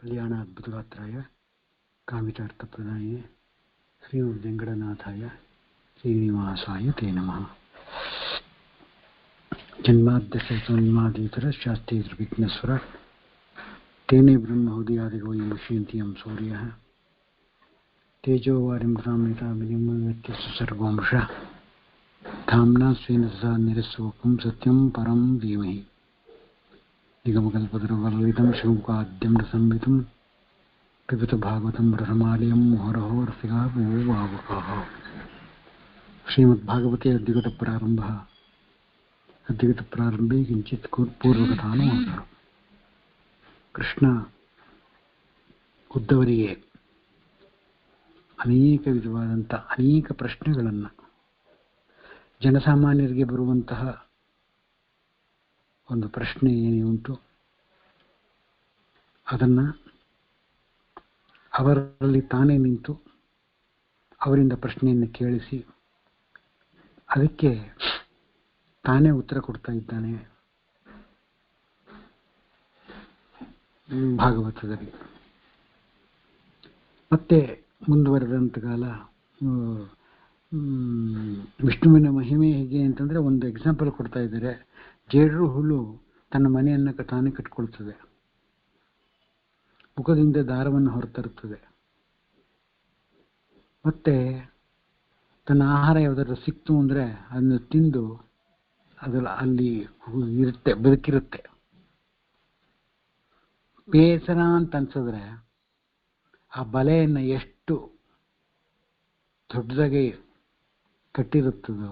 कल्याणाद्भुतगात्राय कामितार्थप्रदायिने श्रीमद्वेङ्कटनाथाय श्रीनिवासाय ते नमः। जन्माद्यशैतन्मादितरशास्त्रीविघ्नेश्वर तेने ब्रह्महृदयादिको मुह्यन्ति यं सूर्यः तेजोवारिमृतामृतामिलिमुच्यसर्गोंशः धाम्ना स्वेन सदा निरस्वकं सत्यं परं धीमहि। निगमकल्पतरुवललितं शिवमुखाद्यं संवितं पिबत भागवतं रसमालयं मुहुरहो रसिका भो भावुकाः। श्रीमद्भागवते अद्यगतप्रारम्भे किञ्चित् पूर्वकथानुवादः। ಕೃಷ್ಣ ಉದ್ದವರಿಗೆ ಅನೇಕ ವಿಧವಾದಂಥ ಅನೇಕ ಪ್ರಶ್ನೆಗಳನ್ನು, ಜನಸಾಮಾನ್ಯರಿಗೆ ಬರುವಂತಹ ಒಂದು ಪ್ರಶ್ನೆ ಏನೇ ಉಂಟು ಅದನ್ನು ಅವರಲ್ಲಿ ತಾನೇ ನಿಂತು ಅವರಿಂದ ಪ್ರಶ್ನೆಯನ್ನು ಕೇಳಿಸಿ ಅದಕ್ಕೆ ತಾನೇ ಉತ್ತರ ಕೊಡ್ತಾ ಇದ್ದಾನೆ ಭಾಗವತದಲ್ಲಿ. ಮತ್ತೆ ಮುಂದುವರೆದಂಥ ಕಾಲ ವಿಷ್ಣುವಿನ ಮಹಿಮೆ ಹೇಗೆ ಅಂತಂದರೆ, ಒಂದು ಎಕ್ಸಾಂಪಲ್ ಕೊಡ್ತಾ ಇದ್ದಾರೆ. ಜೇಡರು ಹುಳು ತನ್ನ ಮನೆಯನ್ನು ತಾನೇ ಕಟ್ಕೊಳ್ತದೆ, ಮುಖದಿಂದ ದಾರವನ್ನು ಹೊರತರುತ್ತದೆ, ಮತ್ತೆ ತನ್ನ ಆಹಾರ ಯಾವುದಾದ್ರು ಸಿಕ್ತು ಅಂದರೆ ಅದನ್ನು ತಿಂದು ಅಲ್ಲಿ ಇರುತ್ತೆ, ಬದುಕಿರುತ್ತೆ. ಬೇಸರ ಅಂತ ಅನ್ಸಿದ್ರೆ ಆ ಬಲೆಯನ್ನು ಎಷ್ಟು ದೊಡ್ಡದಾಗಿ ಕಟ್ಟಿರುತ್ತದೋ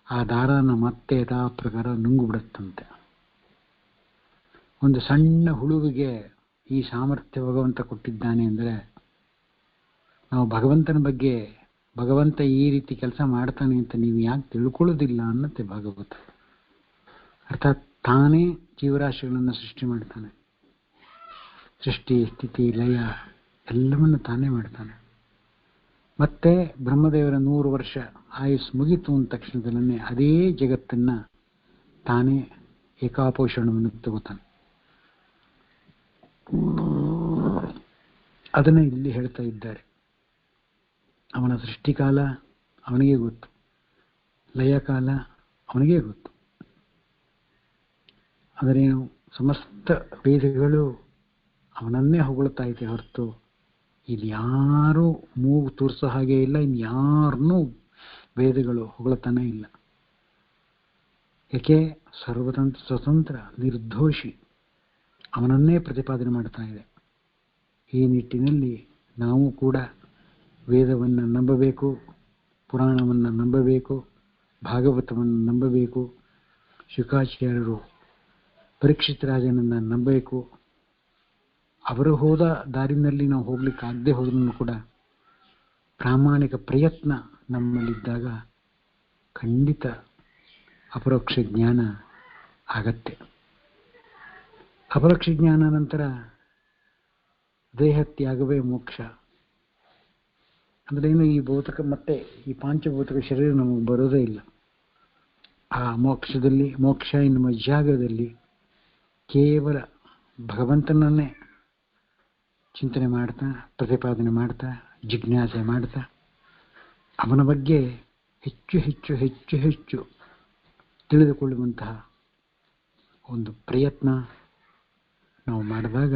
ಆ ದಾರನ ಮತ್ತೆ ಯಥಾ ಪ್ರಕಾರ ನುಂಗು ಬಿಡುತ್ತಂತೆ. ಒಂದು ಸಣ್ಣ ಹುಳುವಿಗೆ ಈ ಸಾಮರ್ಥ್ಯ ಭಗವಂತ ಕೊಟ್ಟಿದ್ದಾನೆ ಅಂದರೆ ನಾವು ಭಗವಂತನ ಬಗ್ಗೆ, ಭಗವಂತ ಈ ರೀತಿ ಕೆಲಸ ಮಾಡ್ತಾನೆ ಅಂತ ನೀವು ಯಾಕೆ ತಿಳ್ಕೊಳ್ಳೋದಿಲ್ಲ ಅನ್ನತ್ತೆ ಭಾಗವತ. ಅರ್ಥಾತ್ ತಾನೇ ಜೀವರಾಶಿಗಳನ್ನು ಸೃಷ್ಟಿ ಮಾಡ್ತಾನೆ, ಸೃಷ್ಟಿ ಸ್ಥಿತಿ ಲಯ ಎಲ್ಲವನ್ನು ತಾನೇ ಮಾಡ್ತಾನೆ. ಮತ್ತೆ ಬ್ರಹ್ಮದೇವರ 100 ವರ್ಷ ಆಯುಸ್ ಮುಗಿತು ಅಂದ ತಕ್ಷಣದಲ್ಲೇ ಅದೇ ಜಗತ್ತನ್ನು ತಾನೇ ಏಕಾಪೋಷಣವನ್ನು ತಗೋತಾನೆ. ಅದನ್ನು ಇಲ್ಲಿ ಹೇಳ್ತಾ ಇದ್ದಾರೆ. ಅವನ ಸೃಷ್ಟಿಕಾಲ ಅವನಿಗೆ ಗೊತ್ತು, ಲಯಕಾಲ ಅವನಿಗೆ ಗೊತ್ತು. ಅದರೇನು ಸಮಸ್ತ ವೇದಗಳು ಅವನನ್ನೇ ಹೊಗಳ್ತಾ ಇದೆ ಹೊರತು ಇಲ್ಲಿ ಯಾರೂ ಮೂಗು ತೋರಿಸೋ ಹಾಗೆ ಇಲ್ಲ, ಇನ್ನು ಯಾರನ್ನೂ ವೇದಗಳು ಹೊಗಳ್ತಾನೆ ಇಲ್ಲ. ಏಕೆ? ಸರ್ವತಂತ್ರ ಸ್ವತಂತ್ರ ನಿರ್ದೋಷಿ, ಅವನನ್ನೇ ಪ್ರತಿಪಾದನೆ ಮಾಡ್ತಾ ಇದೆ. ಈ ನಿಟ್ಟಿನಲ್ಲಿ ನಾವು ಕೂಡ ವೇದವನ್ನು ನಂಬಬೇಕು, ಪುರಾಣವನ್ನು ನಂಬಬೇಕು, ಭಾಗವತವನ್ನು ನಂಬಬೇಕು, ಶುಕಾಚಾರ್ಯರು ಪರೀಕ್ಷಿತ ರಾಜನನ್ನು ನಂಬಬೇಕು. ಅವರು ಹೋದ ದಾರಿನಲ್ಲಿ ನಾವು ಹೋಗ್ಲಿಕ್ಕೆ ಆಗದೆ ಹೋದ್ರೂ ಕೂಡ ಪ್ರಾಮಾಣಿಕ ಪ್ರಯತ್ನ ನಮ್ಮಲ್ಲಿದ್ದಾಗ ಖಂಡಿತ ಅಪರೋಕ್ಷ ಜ್ಞಾನ ಆಗತ್ತೆ. ಅಪರೋಕ್ಷ ಜ್ಞಾನ ನಂತರ ದೇಹತ್ಯಾಗವೇ ಮೋಕ್ಷ. ಅಂದರೆ ಏನು, ಈ ಭೌತಿಕ ಮತ್ತೆ ಈ ಪಾಂಚಭೌತಿಕ ಶರೀರ ನಮಗೆ ಬರೋದೇ ಇಲ್ಲ. ಆ ಮೋಕ್ಷದಲ್ಲಿ, ಮೋಕ್ಷ ಎನ್ನುವ ಜಾಗದಲ್ಲಿ ಕೇವಲ ಭಗವಂತನನ್ನೇ ಚಿಂತನೆ ಮಾಡ್ತಾ, ಪ್ರತಿಪಾದನೆ ಮಾಡ್ತಾ, ಜಿಜ್ಞಾಸೆ ಮಾಡ್ತಾ, ಅವನ ಬಗ್ಗೆ ಹೆಚ್ಚು ಹೆಚ್ಚು ಹೆಚ್ಚು ಹೆಚ್ಚು ತಿಳಿದುಕೊಳ್ಳುವಂತಹ ಒಂದು ಪ್ರಯತ್ನ ನಾವು ಮಾಡಿದಾಗ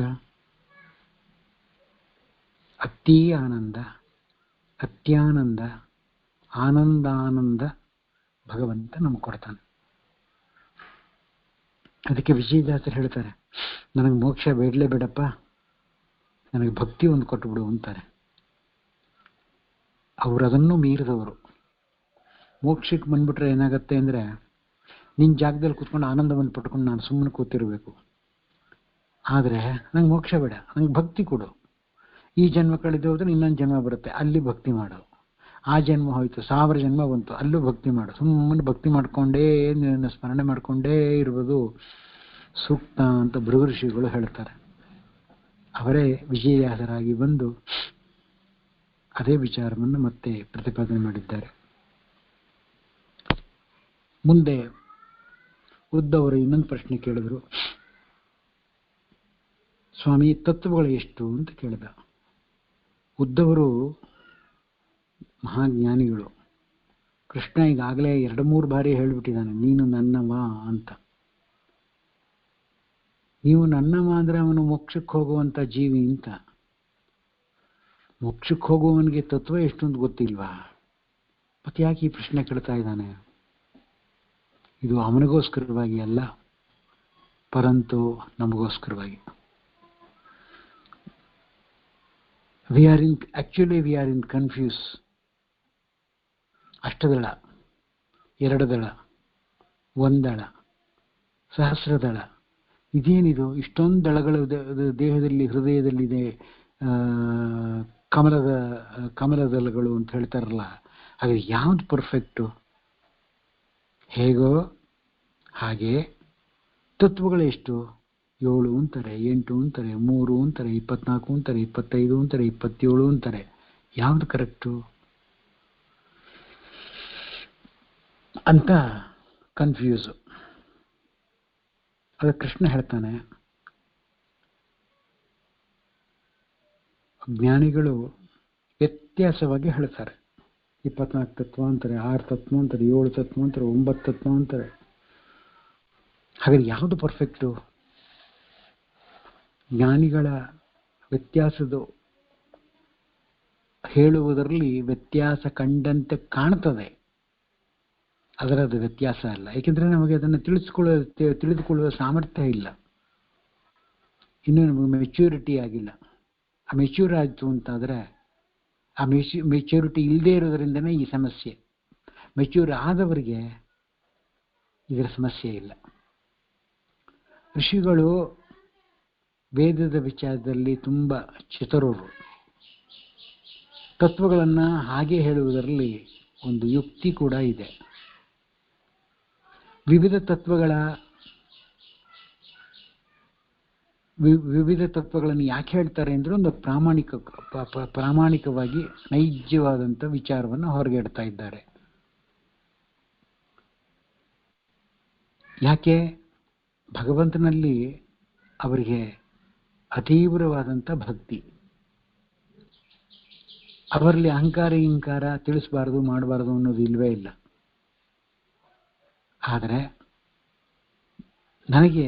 ಅತೀ ಆನಂದ, ಅತ್ಯಾನಂದ, ಆನಂದಾನಂದ ಭಗವಂತ ನಮಗೆ ಕೊಡ್ತಾನೆ. ಅದಕ್ಕೆ ವಿಜಯದಾಸರು ಹೇಳ್ತಾರೆ, ನನಗೆ ಮೋಕ್ಷ ಬೇಡಲೇ ಬೇಡಪ್ಪ, ನನಗೆ ಭಕ್ತಿ ಒಂದು ಕೊಟ್ಟುಬಿಡು ಅಂತಾರೆ. ಅವರು ಅದನ್ನು ಮೀರಿದವರು. ಮೋಕ್ಷಕ್ಕೆ ಬಂದ್ಬಿಟ್ರೆ ಏನಾಗುತ್ತೆ ಅಂದರೆ, ನಿನ್ನ ಜಾಗದಲ್ಲಿ ಕೂತ್ಕೊಂಡು ಆನಂದವನ್ನು ಪಟ್ಕೊಂಡು ನಾನು ಸುಮ್ಮನೆ ಕೂತಿರಬೇಕು. ಆದರೆ ನಂಗೆ ಮೋಕ್ಷ ಬೇಡ, ನನಗೆ ಭಕ್ತಿ ಕೊಡು. ಈ ಜನ್ಮ ಕಳೆದು ಹೋದ್ರೆ ಇನ್ನೊಂದು ಜನ್ಮ ಬರುತ್ತೆ, ಅಲ್ಲಿ ಭಕ್ತಿ ಮಾಡು. ಆ ಜನ್ಮ ಹೋಯ್ತು, 1000 ಜನ್ಮ ಬಂತು, ಅಲ್ಲೂ ಭಕ್ತಿ ಮಾಡು. ಸುಮ್ಮನೆ ಭಕ್ತಿ ಮಾಡ್ಕೊಂಡೇ ನಿನ್ನ ಸ್ಮರಣೆ ಮಾಡ್ಕೊಂಡೇ ಇರುವುದು ಸೂಕ್ತ ಅಂತ ಭೃಗು ಋಷಿಗಳು ಹೇಳ್ತಾರೆ. ಅವರೇ ವಿಜಯದಾಸರಾಗಿ ಬಂದು ಅದೇ ವಿಚಾರವನ್ನು ಮತ್ತೆ ಪ್ರತಿಪಾದನೆ ಮಾಡಿದ್ದಾರೆ. ಮುಂದೆ ಉದ್ದವರು ಇನ್ನೊಂದು ಪ್ರಶ್ನೆ ಕೇಳಿದ್ರು. ಸ್ವಾಮಿ ತತ್ವಗಳು ಎಷ್ಟು ಅಂತ ಕೇಳಿದ. ಉದ್ಧವರು ಮಹಾಜ್ಞಾನಿಗಳು. ಕೃಷ್ಣ ಈಗಾಗಲೇ 2-3 ಬಾರಿ ಹೇಳಿಬಿಟ್ಟಿದ್ದಾನೆ, ನೀನು ನನ್ನವ ಅಂತ. ನೀವು ನನ್ನವ ಅಂದರೆ ಅವನು ಮೋಕ್ಷಕ್ಕೆ ಹೋಗುವಂಥ ಜೀವಿ ಅಂತ. ಮೋಕ್ಷಕ್ಕೆ ಹೋಗುವವನಿಗೆ ತತ್ವ ಎಷ್ಟು ಅಂತ ಗೊತ್ತಿಲ್ವಾ? ಮತ್ತೆ ಯಾಕೆ ಈ ಪ್ರಶ್ನೆ ಕೇಳ್ತಾ ಇದ್ದಾನೆ? ಇದು ಅವನಿಗೋಸ್ಕರವಾಗಿ ಅಲ್ಲ, ಪರಂತು ನಮಗೋಸ್ಕರವಾಗಿ. We are in confuse. ಅಷ್ಟದಳ, 2 ದಳ, 1 ದಳ, ಸಹಸ್ರದಳ, ಇದೇನಿದು? ಇಷ್ಟೊಂದು ದಳಗಳು ದೇಹದಲ್ಲಿ, ಹೃದಯದಲ್ಲಿದೆ. ಕಮಲದಳಗಳು ಅಂತ ಹೇಳ್ತಾರಲ್ಲ, ಹಾಗೆ ಯಾವ್ದು ಪರ್ಫೆಕ್ಟು? ಹೇಗೋ ಹಾಗೆ ತತ್ವಗಳು ಎಷ್ಟು? 7 ಅಂತಾರೆ, 8 ಅಂತಾರೆ, 3 ಅಂತಾರೆ, 24 ಅಂತಾರೆ, 25 ಅಂತಾರೆ, 27 ಅಂತಾರೆ. ಯಾವ್ದು ಕರೆಕ್ಟು ಅಂತ ಕನ್ಫ್ಯೂಸು. ಅದು ಕೃಷ್ಣ ಹೇಳ್ತಾನೆ, ಜ್ಞಾನಿಗಳು ವ್ಯತ್ಯಾಸವಾಗಿ ಹೇಳ್ತಾರೆ. 24 ತತ್ವ ಅಂತಾರೆ, 6 ತತ್ವ ಅಂತಾರೆ, 7 ತತ್ವ ಅಂತಾರೆ, 9 ತತ್ವ ಅಂತಾರೆ. ಹಾಗಾದ್ರೆ ಯಾವುದು ಪರ್ಫೆಕ್ಟು? ಜ್ಞಾನಿಗಳ ವ್ಯತ್ಯಾಸದ ಹೇಳುವುದರಲ್ಲಿ ವ್ಯತ್ಯಾಸ ಕಂಡಂತೆ ಕಾಣ್ತದೆ, ಅದರದ್ದು ವ್ಯತ್ಯಾಸ ಅಲ್ಲ. ಏಕೆಂದರೆ ನಮಗೆ ಅದನ್ನು ತಿಳಿದುಕೊಳ್ಳುವ ಸಾಮರ್ಥ್ಯ ಇಲ್ಲ, ಇನ್ನೂ ನಮಗೆ ಮೆಚ್ಯೂರಿಟಿ ಆಗಿಲ್ಲ. ಆ ಮೆಚ್ಯೂರ್ ಆಯಿತು ಅಂತಾದರೆ, ಆ ಮೆಚ್ಯೂರಿಟಿ ಇಲ್ಲದೆ ಇರೋದರಿಂದನೇ ಈ ಸಮಸ್ಯೆ. ಮೆಚ್ಯೂರ್ ಆದವರಿಗೆ ಇದರ ಸಮಸ್ಯೆ ಇಲ್ಲ. ಋಷಿಗಳು ವೇದದ ವಿಚಾರದಲ್ಲಿ ತುಂಬ ಚತುರರು. ತತ್ವಗಳನ್ನು ಹಾಗೆ ಹೇಳುವುದರಲ್ಲಿ ಒಂದು ಯುಕ್ತಿ ಕೂಡ ಇದೆ. ವಿವಿಧ ತತ್ವಗಳನ್ನು ಯಾಕೆ ಹೇಳ್ತಾರೆ ಅಂದರೆ, ಒಂದು ಪ್ರಾಮಾಣಿಕವಾಗಿ ನೈಜವಾದಂಥ ವಿಚಾರವನ್ನು ಹೊರಗೆ ಇಡ್ತಾ ಇದ್ದಾರೆ. ಯಾಕೆ? ಭಗವಂತನಲ್ಲಿ ಅವರಿಗೆ ಅತೀವ್ರವಾದಂಥ ಭಕ್ತಿ. ಅವರಲ್ಲಿ ಅಹಂಕಾರ ಹಿಂಕಾರ ತಿಳಿಸಬಾರದು, ಮಾಡಬಾರದು ಅನ್ನೋದು ಇಲ್ವೇ ಇಲ್ಲ. ಆದರೆ ನನಗೆ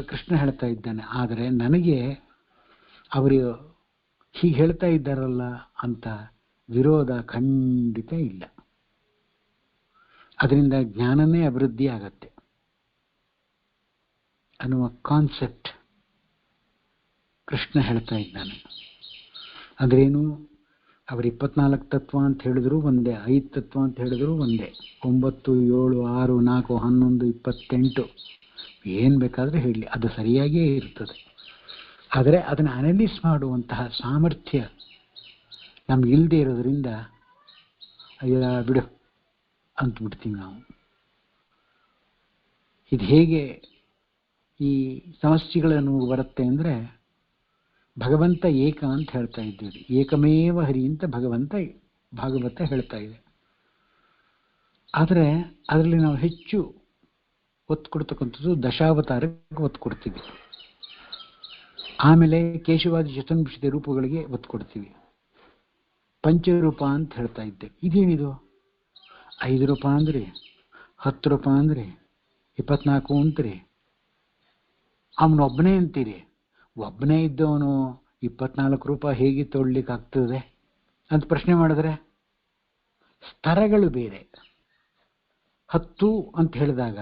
ಕೃಷ್ಣ ಹೇಳ್ತಾ ಇದ್ದಾನೆ, ಆದರೆ ನನಗೆ ಅವರು ಹೀಗೆ ಹೇಳ್ತಾ ಇದ್ದಾರಲ್ಲ ಅಂತ ವಿರೋಧ ಖಂಡಿತ ಇಲ್ಲ. ಅದರಿಂದ ಜ್ಞಾನನೇ ಅಭಿವೃದ್ಧಿ ಆಗತ್ತೆ ಅನ್ನುವ ಕಾನ್ಸೆಪ್ಟ್ ಕೃಷ್ಣ ಹೇಳ್ತಾ ಇದ್ದಾನೆ. ಅಂದ್ರೇನು? ಅವರು 24 ತತ್ವ ಅಂತ ಹೇಳಿದ್ರು ಒಂದೇ, 5 ತತ್ವ ಅಂತ ಹೇಳಿದ್ರು ಒಂದೇ, 9, 7, 6, 4, 11, 28 ಏನು ಬೇಕಾದರೆ ಹೇಳಲಿ, ಅದು ಸರಿಯಾಗಿಯೇ ಇರ್ತದೆ. ಆದರೆ ಅದನ್ನು ಅನಲೈಸ್ ಮಾಡುವಂತಹ ಸಾಮರ್ಥ್ಯ ನಮಗಿಲ್ಲದೆ ಇರೋದ್ರಿಂದ ಅಯ್ಯ ಬಿಡು ಅಂತಬಿಡ್ತೀವಿ ನಾವು. ಇದು ಹೇಗೆ ಈ ಸಮಸ್ಯೆಗಳನ್ನು ಬರುತ್ತೆ ಅಂದರೆ, ಭಗವಂತ ಏಕ ಅಂತ ಹೇಳ್ತಾ ಇದ್ದೀವಿ, ಏಕಮೇವ ಹರಿ ಅಂತ ಭಾಗವತ ಹೇಳ್ತಾ ಇದೆ. ಆದರೆ ಅದರಲ್ಲಿ ನಾವು ಹೆಚ್ಚು ಒತ್ತು ಕೊಡ್ತಕ್ಕಂಥದ್ದು ದಶಾವತಾರಕ್ಕೆ ಒತ್ತು ಕೊಡ್ತೀವಿ. ಆಮೇಲೆ ಕೇಶವಾದಿ ಚತುರ್ಭುಜ ರೂಪಗಳಿಗೆ ಒತ್ತು ಕೊಡ್ತೀವಿ. ಪಂಚರೂಪ ಅಂತ ಹೇಳ್ತಾ ಇದ್ದೇವೆ. ಇದೇನಿದು? 5 ರೂಪ ಅಂದ್ರಿ, 10 ರೂಪ ಅಂದ್ರಿ, 24 ಅಂತ್ರಿ, ಅವನೊಬ್ಬನೇ ಅಂತೀರಿ. ಒಬ್ಬನೇ ಇದ್ದವನು 24 ರೂಪ ಹೇಗೆ ತೊಗೊಳ್ಲಿಕ್ಕೆ ಆಗ್ತದೆ ಅಂತ ಪ್ರಶ್ನೆ ಮಾಡಿದ್ರೆ, ಸ್ತರಗಳು ಬೇರೆ. 10 ಅಂತ ಹೇಳಿದಾಗ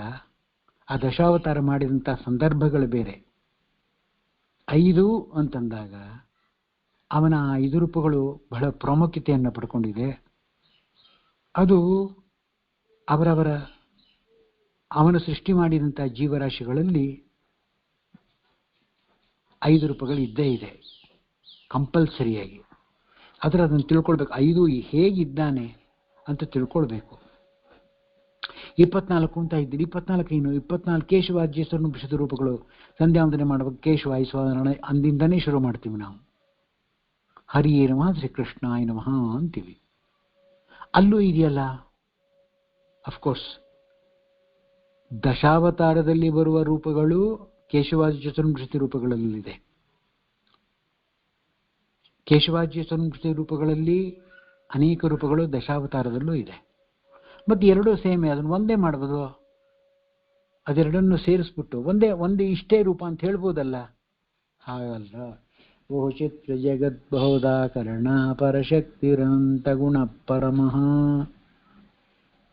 ಆ ದಶಾವತಾರ ಮಾಡಿದಂಥ ಸಂದರ್ಭಗಳು ಬೇರೆ. 5 ಅಂತಂದಾಗ ಅವನ 5 ರೂಪಗಳು ಬಹಳ ಪ್ರಾಮುಖ್ಯತೆಯನ್ನು ಪಡ್ಕೊಂಡಿದೆ. ಅದು ಅವನು ಸೃಷ್ಟಿ ಮಾಡಿದಂಥ ಜೀವರಾಶಿಗಳಲ್ಲಿ 5 ರೂಪಗಳು ಇದ್ದೇ ಇದೆ ಕಂಪಲ್ಸರಿಯಾಗಿ. ಆದರೆ ಅದನ್ನು ತಿಳ್ಕೊಳ್ಬೇಕು. 5 ಹೇಗಿದ್ದಾನೆ ಅಂತ ತಿಳ್ಕೊಳ್ಬೇಕು. 24 ಅಂತ ಇದ್ದೀರಿ, 24 ಏನು? 24 ಕೇಶವಾದ್ಯ ಸ್ವರ್ಣಭೂಷಿತ ರೂಪಗಳು. ಸಂಧ್ಯಾವಂದನೆ ಮಾಡುವಾಗ ಕೇಶವಾಯ ಸ್ವಾಧಾರಣ ಅಂದಿಂದನೇ ಶುರು ಮಾಡ್ತೀವಿ ನಾವು. ಹರಿಯೇ ನಮಃ, ಶ್ರೀಕೃಷ್ಣಾಯ ನಮಃ ಅಂತೀವಿ. ಅಲ್ಲೂ ಇದೆಯಲ್ಲ, ಅಫ್ಕೋರ್ಸ್ ದಶಾವತಾರದಲ್ಲಿ ಬರುವ ರೂಪಗಳು ಕೇಶವಾದಿ ಚತುರ್ಭುಷಿತ ರೂಪಗಳಲ್ಲಿದೆ. ಕೇಶವಾಜ್ಯ ಸಂಸ್ಕೃತಿ ರೂಪಗಳಲ್ಲಿ ಅನೇಕ ರೂಪಗಳು ದಶಾವತಾರದಲ್ಲೂ ಇದೆ. ಮತ್ತು ಎರಡೂ ಸೇಮೆ, ಅದನ್ನು ಒಂದೇ ಮಾಡ್ಬೋದು. ಅದೆರಡನ್ನು ಸೇರಿಸ್ಬಿಟ್ಟು ಒಂದೇ ಇಷ್ಟೇ ರೂಪ ಅಂತ ಹೇಳ್ಬೋದಲ್ಲ. ಹಾಗಲ್ಲ. ಬಹುಚಿತ್ರ ಜಗದ್ಬಹುದಾಕರಣ ಪರಶಕ್ತಿರಂತ ಗುಣ ಪರಮಃ.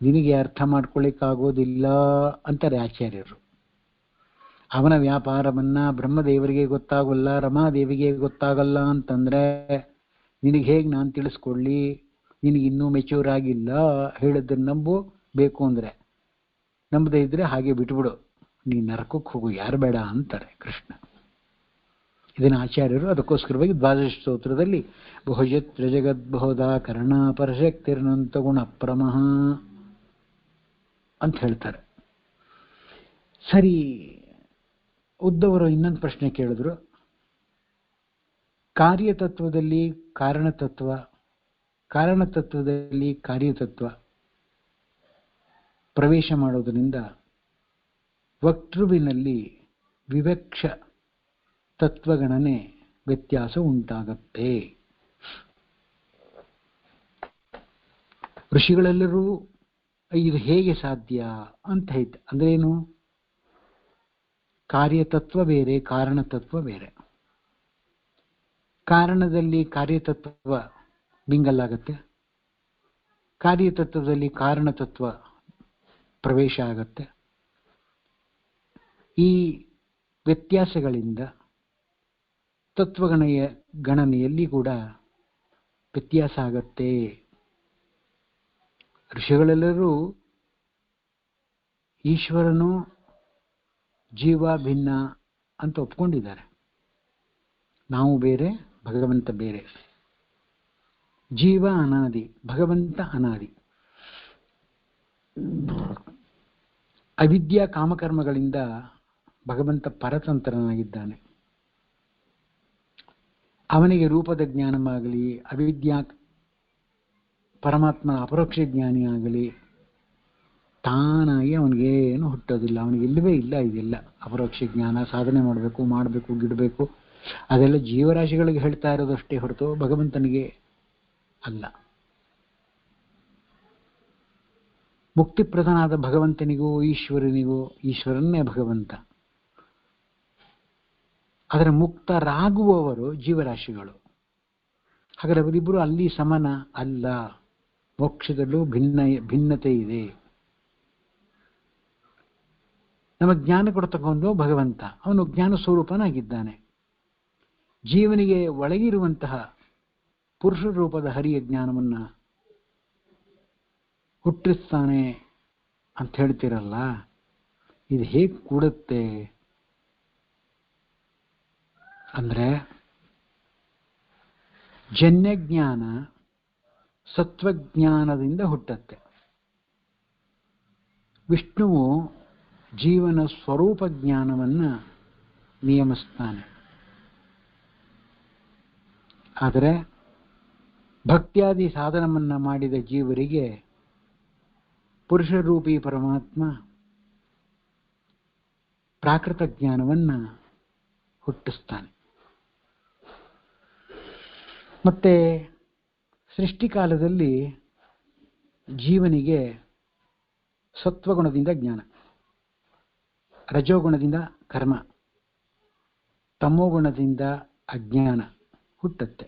ನಿನಗೆ ಅರ್ಥ ಮಾಡ್ಕೊಳ್ಳಿಕ್ಕಾಗೋದಿಲ್ಲ ಅಂತಾರೆ ಆಚಾರ್ಯರು. ಅವನ ವ್ಯಾಪಾರವನ್ನ ಬ್ರಹ್ಮದೇವರಿಗೆ ಗೊತ್ತಾಗಲ್ಲ, ರಮಾದೇವಿಗೆ ಗೊತ್ತಾಗಲ್ಲ ಅಂತಂದ್ರೆ ನಿನಗೆ ಹೇಗೆ ನಾನು ತಿಳಿಸ್ಕೊಳ್ಳಿ? ನಿನಗಿನ್ನೂ ಮೆಚ್ಯೂರ್ ಆಗಿಲ್ಲ. ಹೇಳಿದ್ದನ್ನು ನಂಬು. ಬೇಕು ಅಂದರೆ ನಂಬದೇ ಇದ್ರೆ ಹಾಗೆ ಬಿಟ್ಬಿಡು, ನೀನು ನರಕಕ್ಕೆ ಹೋಗು, ಯಾರು ಬೇಡ ಅಂತಾರೆ ಕೃಷ್ಣ. ಇದನ್ನು ಆಚಾರ್ಯರು ಅದಕ್ಕೋಸ್ಕರವಾಗಿ ದ್ವಾದಶ ಸ್ತೋತ್ರದಲ್ಲಿ ಬಹುಜತ್ರ ಜಗದ್ಬಹುದಾಕರಣ ಪರಶಕ್ತಿರ್ನಂತ ಗುಣ ಪ್ರಮಃ ಅಂತ ಹೇಳ್ತಾರೆ. ಸರಿ, ಉದ್ದವರು ಇನ್ನೊಂದು ಪ್ರಶ್ನೆ ಕೇಳಿದ್ರು. ಕಾರ್ಯತತ್ವದಲ್ಲಿ ಕಾರಣತತ್ವ, ಕಾರಣತತ್ವದಲ್ಲಿ ಕಾರ್ಯತತ್ವ ಪ್ರವೇಶ ಮಾಡೋದರಿಂದ ವಕ್ತೃವಿನಲ್ಲಿ ವಿವಕ್ಷ ತತ್ವಗಣನೆ ವ್ಯತ್ಯಾಸ ಉಂಟಾಗತ್ತೆ. ಋಷಿಗಳೆಲ್ಲರೂ ಇದು ಹೇಗೆ ಸಾಧ್ಯ ಅಂತ ಹೇಳ್ತಾರೆ. ಅಂದ್ರೇನು? ಕಾರ್ಯತತ್ವ ಬೇರೆ, ಕಾರಣತತ್ವ ಬೇರೆ. ಕಾರಣದಲ್ಲಿ ಕಾರ್ಯತತ್ವ ಮಿಂಗಲ್ ಆಗತ್ತೆ, ಕಾರ್ಯತತ್ವದಲ್ಲಿ ಕಾರಣತತ್ವ ಪ್ರವೇಶ ಆಗತ್ತೆ. ಈ ವ್ಯತ್ಯಾಸಗಳಿಂದ ಗಣನೆಯಲ್ಲಿ ಕೂಡ ವ್ಯತ್ಯಾಸ ಆಗತ್ತೆ. ಋಷಿಗಳೆಲ್ಲರೂ ಈಶ್ವರನು ಜೀವ ಭಿನ್ನ ಅಂತ ಒಪ್ಕೊಂಡಿದ್ದಾರೆ. ನಾವು ಬೇರೆ, ಭಗವಂತ ಬೇರೆ. ಜೀವ ಅನಾದಿ, ಭಗವಂತ ಅನಾದಿ. ಅವಿದ್ಯಾ ಕಾಮಕರ್ಮಗಳಿಂದ ಭಗವಂತ ಪರತಂತ್ರನಾಗಿದ್ದಾನೆ. ಅವನಿಗೆ ರೂಪದ ಜ್ಞಾನವಾಗಲಿ, ಅವಿದ್ಯಾ ಪರಮಾತ್ಮನ ಅಪರೋಕ್ಷ ಜ್ಞಾನಿ ಆಗಲಿ ತಾನಾಗಿ ಅವನಿಗೇನು ಹುಟ್ಟೋದಿಲ್ಲ. ಅವನಿಗೆ ಇಲ್ಲವೇ ಇಲ್ಲ. ಇದೆಲ್ಲ ಅಪರೋಕ್ಷ ಜ್ಞಾನ ಸಾಧನೆ ಮಾಡಬೇಕು ಗಿಡಬೇಕು, ಅದೆಲ್ಲ ಜೀವರಾಶಿಗಳಿಗೆ ಹೇಳ್ತಾ ಇರೋದಷ್ಟೇ ಹೊರತು ಭಗವಂತನಿಗೆ ಅಲ್ಲ. ಮುಕ್ತಿಪ್ರದನಾದ ಭಗವಂತನಿಗೂ ಈಶ್ವರನಿಗೂ, ಈಶ್ವರನ್ನೇ ಭಗವಂತ. ಆದರೆ ಮುಕ್ತರಾಗುವವರು ಜೀವರಾಶಿಗಳು. ಹಾಗಾದರೆ ಅವರಿಬ್ಬರು ಅಲ್ಲಿ ಸಮಾನ ಅಲ್ಲ. ಮೋಕ್ಷದಲ್ಲೂ ಭಿನ್ನತೆ ಇದೆ. ನಮ್ಮ ಜ್ಞಾನ ಕೊಡ್ತಕ್ಕಂಥ ಭಗವಂತ, ಅವನು ಜ್ಞಾನ ಸ್ವರೂಪನಾಗಿದ್ದಾನೆ. ಜೀವನಿಗೆ ಒಳಗಿರುವಂತಹ ಪುರುಷ ರೂಪದ ಹರಿಯ ಜ್ಞಾನವನ್ನ ಹುಟ್ಟಿಸ್ತಾನೆ ಅಂತ ಹೇಳ್ತಿರಲ್ಲ, ಇದು ಹೇಗೆ ಕೂಡುತ್ತೆ ಅಂದ್ರೆ, ಜನ್ಯಜ್ಞಾನ ಸತ್ವಜ್ಞಾನದಿಂದ ಹುಟ್ಟತ್ತೆ. ವಿಷ್ಣುವು ಜೀವನ ಸ್ವರೂಪ ಜ್ಞಾನವನ್ನ ನಿಯಮಿಸ್ತಾನೆ. ಆದರೆ ಭಕ್ತ್ಯಾದಿ ಸಾಧನವನ್ನ ಮಾಡಿದ ಜೀವರಿಗೆ ಪುರುಷರೂಪಿ ಪರಮಾತ್ಮ ಪ್ರಾಕೃತ ಜ್ಞಾನವನ್ನ ಹುಟ್ಟಿಸ್ತಾನೆ. ಮತ್ತೆ ಸೃಷ್ಟಿಕಾಲದಲ್ಲಿ ಜೀವನಿಗೆ ಸತ್ವಗುಣದಿಂದ ಜ್ಞಾನ, ರಜೋಗುಣದಿಂದ ಕರ್ಮ, ತಮೋಗುಣದಿಂದ ಅಜ್ಞಾನ ಹುಟ್ಟುತ್ತೆ.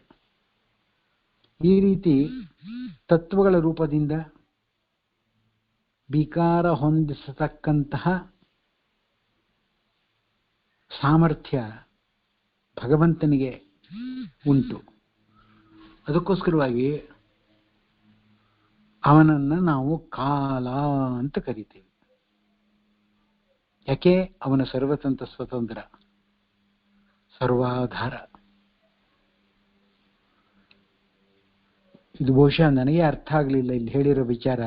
ಈ ರೀತಿ ತತ್ವಗಳ ರೂಪದಿಂದ ವಿಕಾರ ಹೊಂದಿಸತಕ್ಕಂತಹ ಸಾಮರ್ಥ್ಯ ಭಗವಂತನಿಗೆ ಉಂಟು. ಅದಕ್ಕೋಸ್ಕರವಾಗಿ ಅವನನ್ನು ನಾವು ಕಾಲ ಅಂತ ಕರಿತೀವಿ. ಯಾಕೆ? ಅವನ ಸರ್ವತಂತ್ರ ಸ್ವತಂತ್ರ, ಸರ್ವಾಧಾರ. ಇದು ಬಹುಶಃ ನನಗೆ ಅರ್ಥ ಆಗಲಿಲ್ಲ ಇಲ್ಲಿ ಹೇಳಿರೋ ವಿಚಾರ,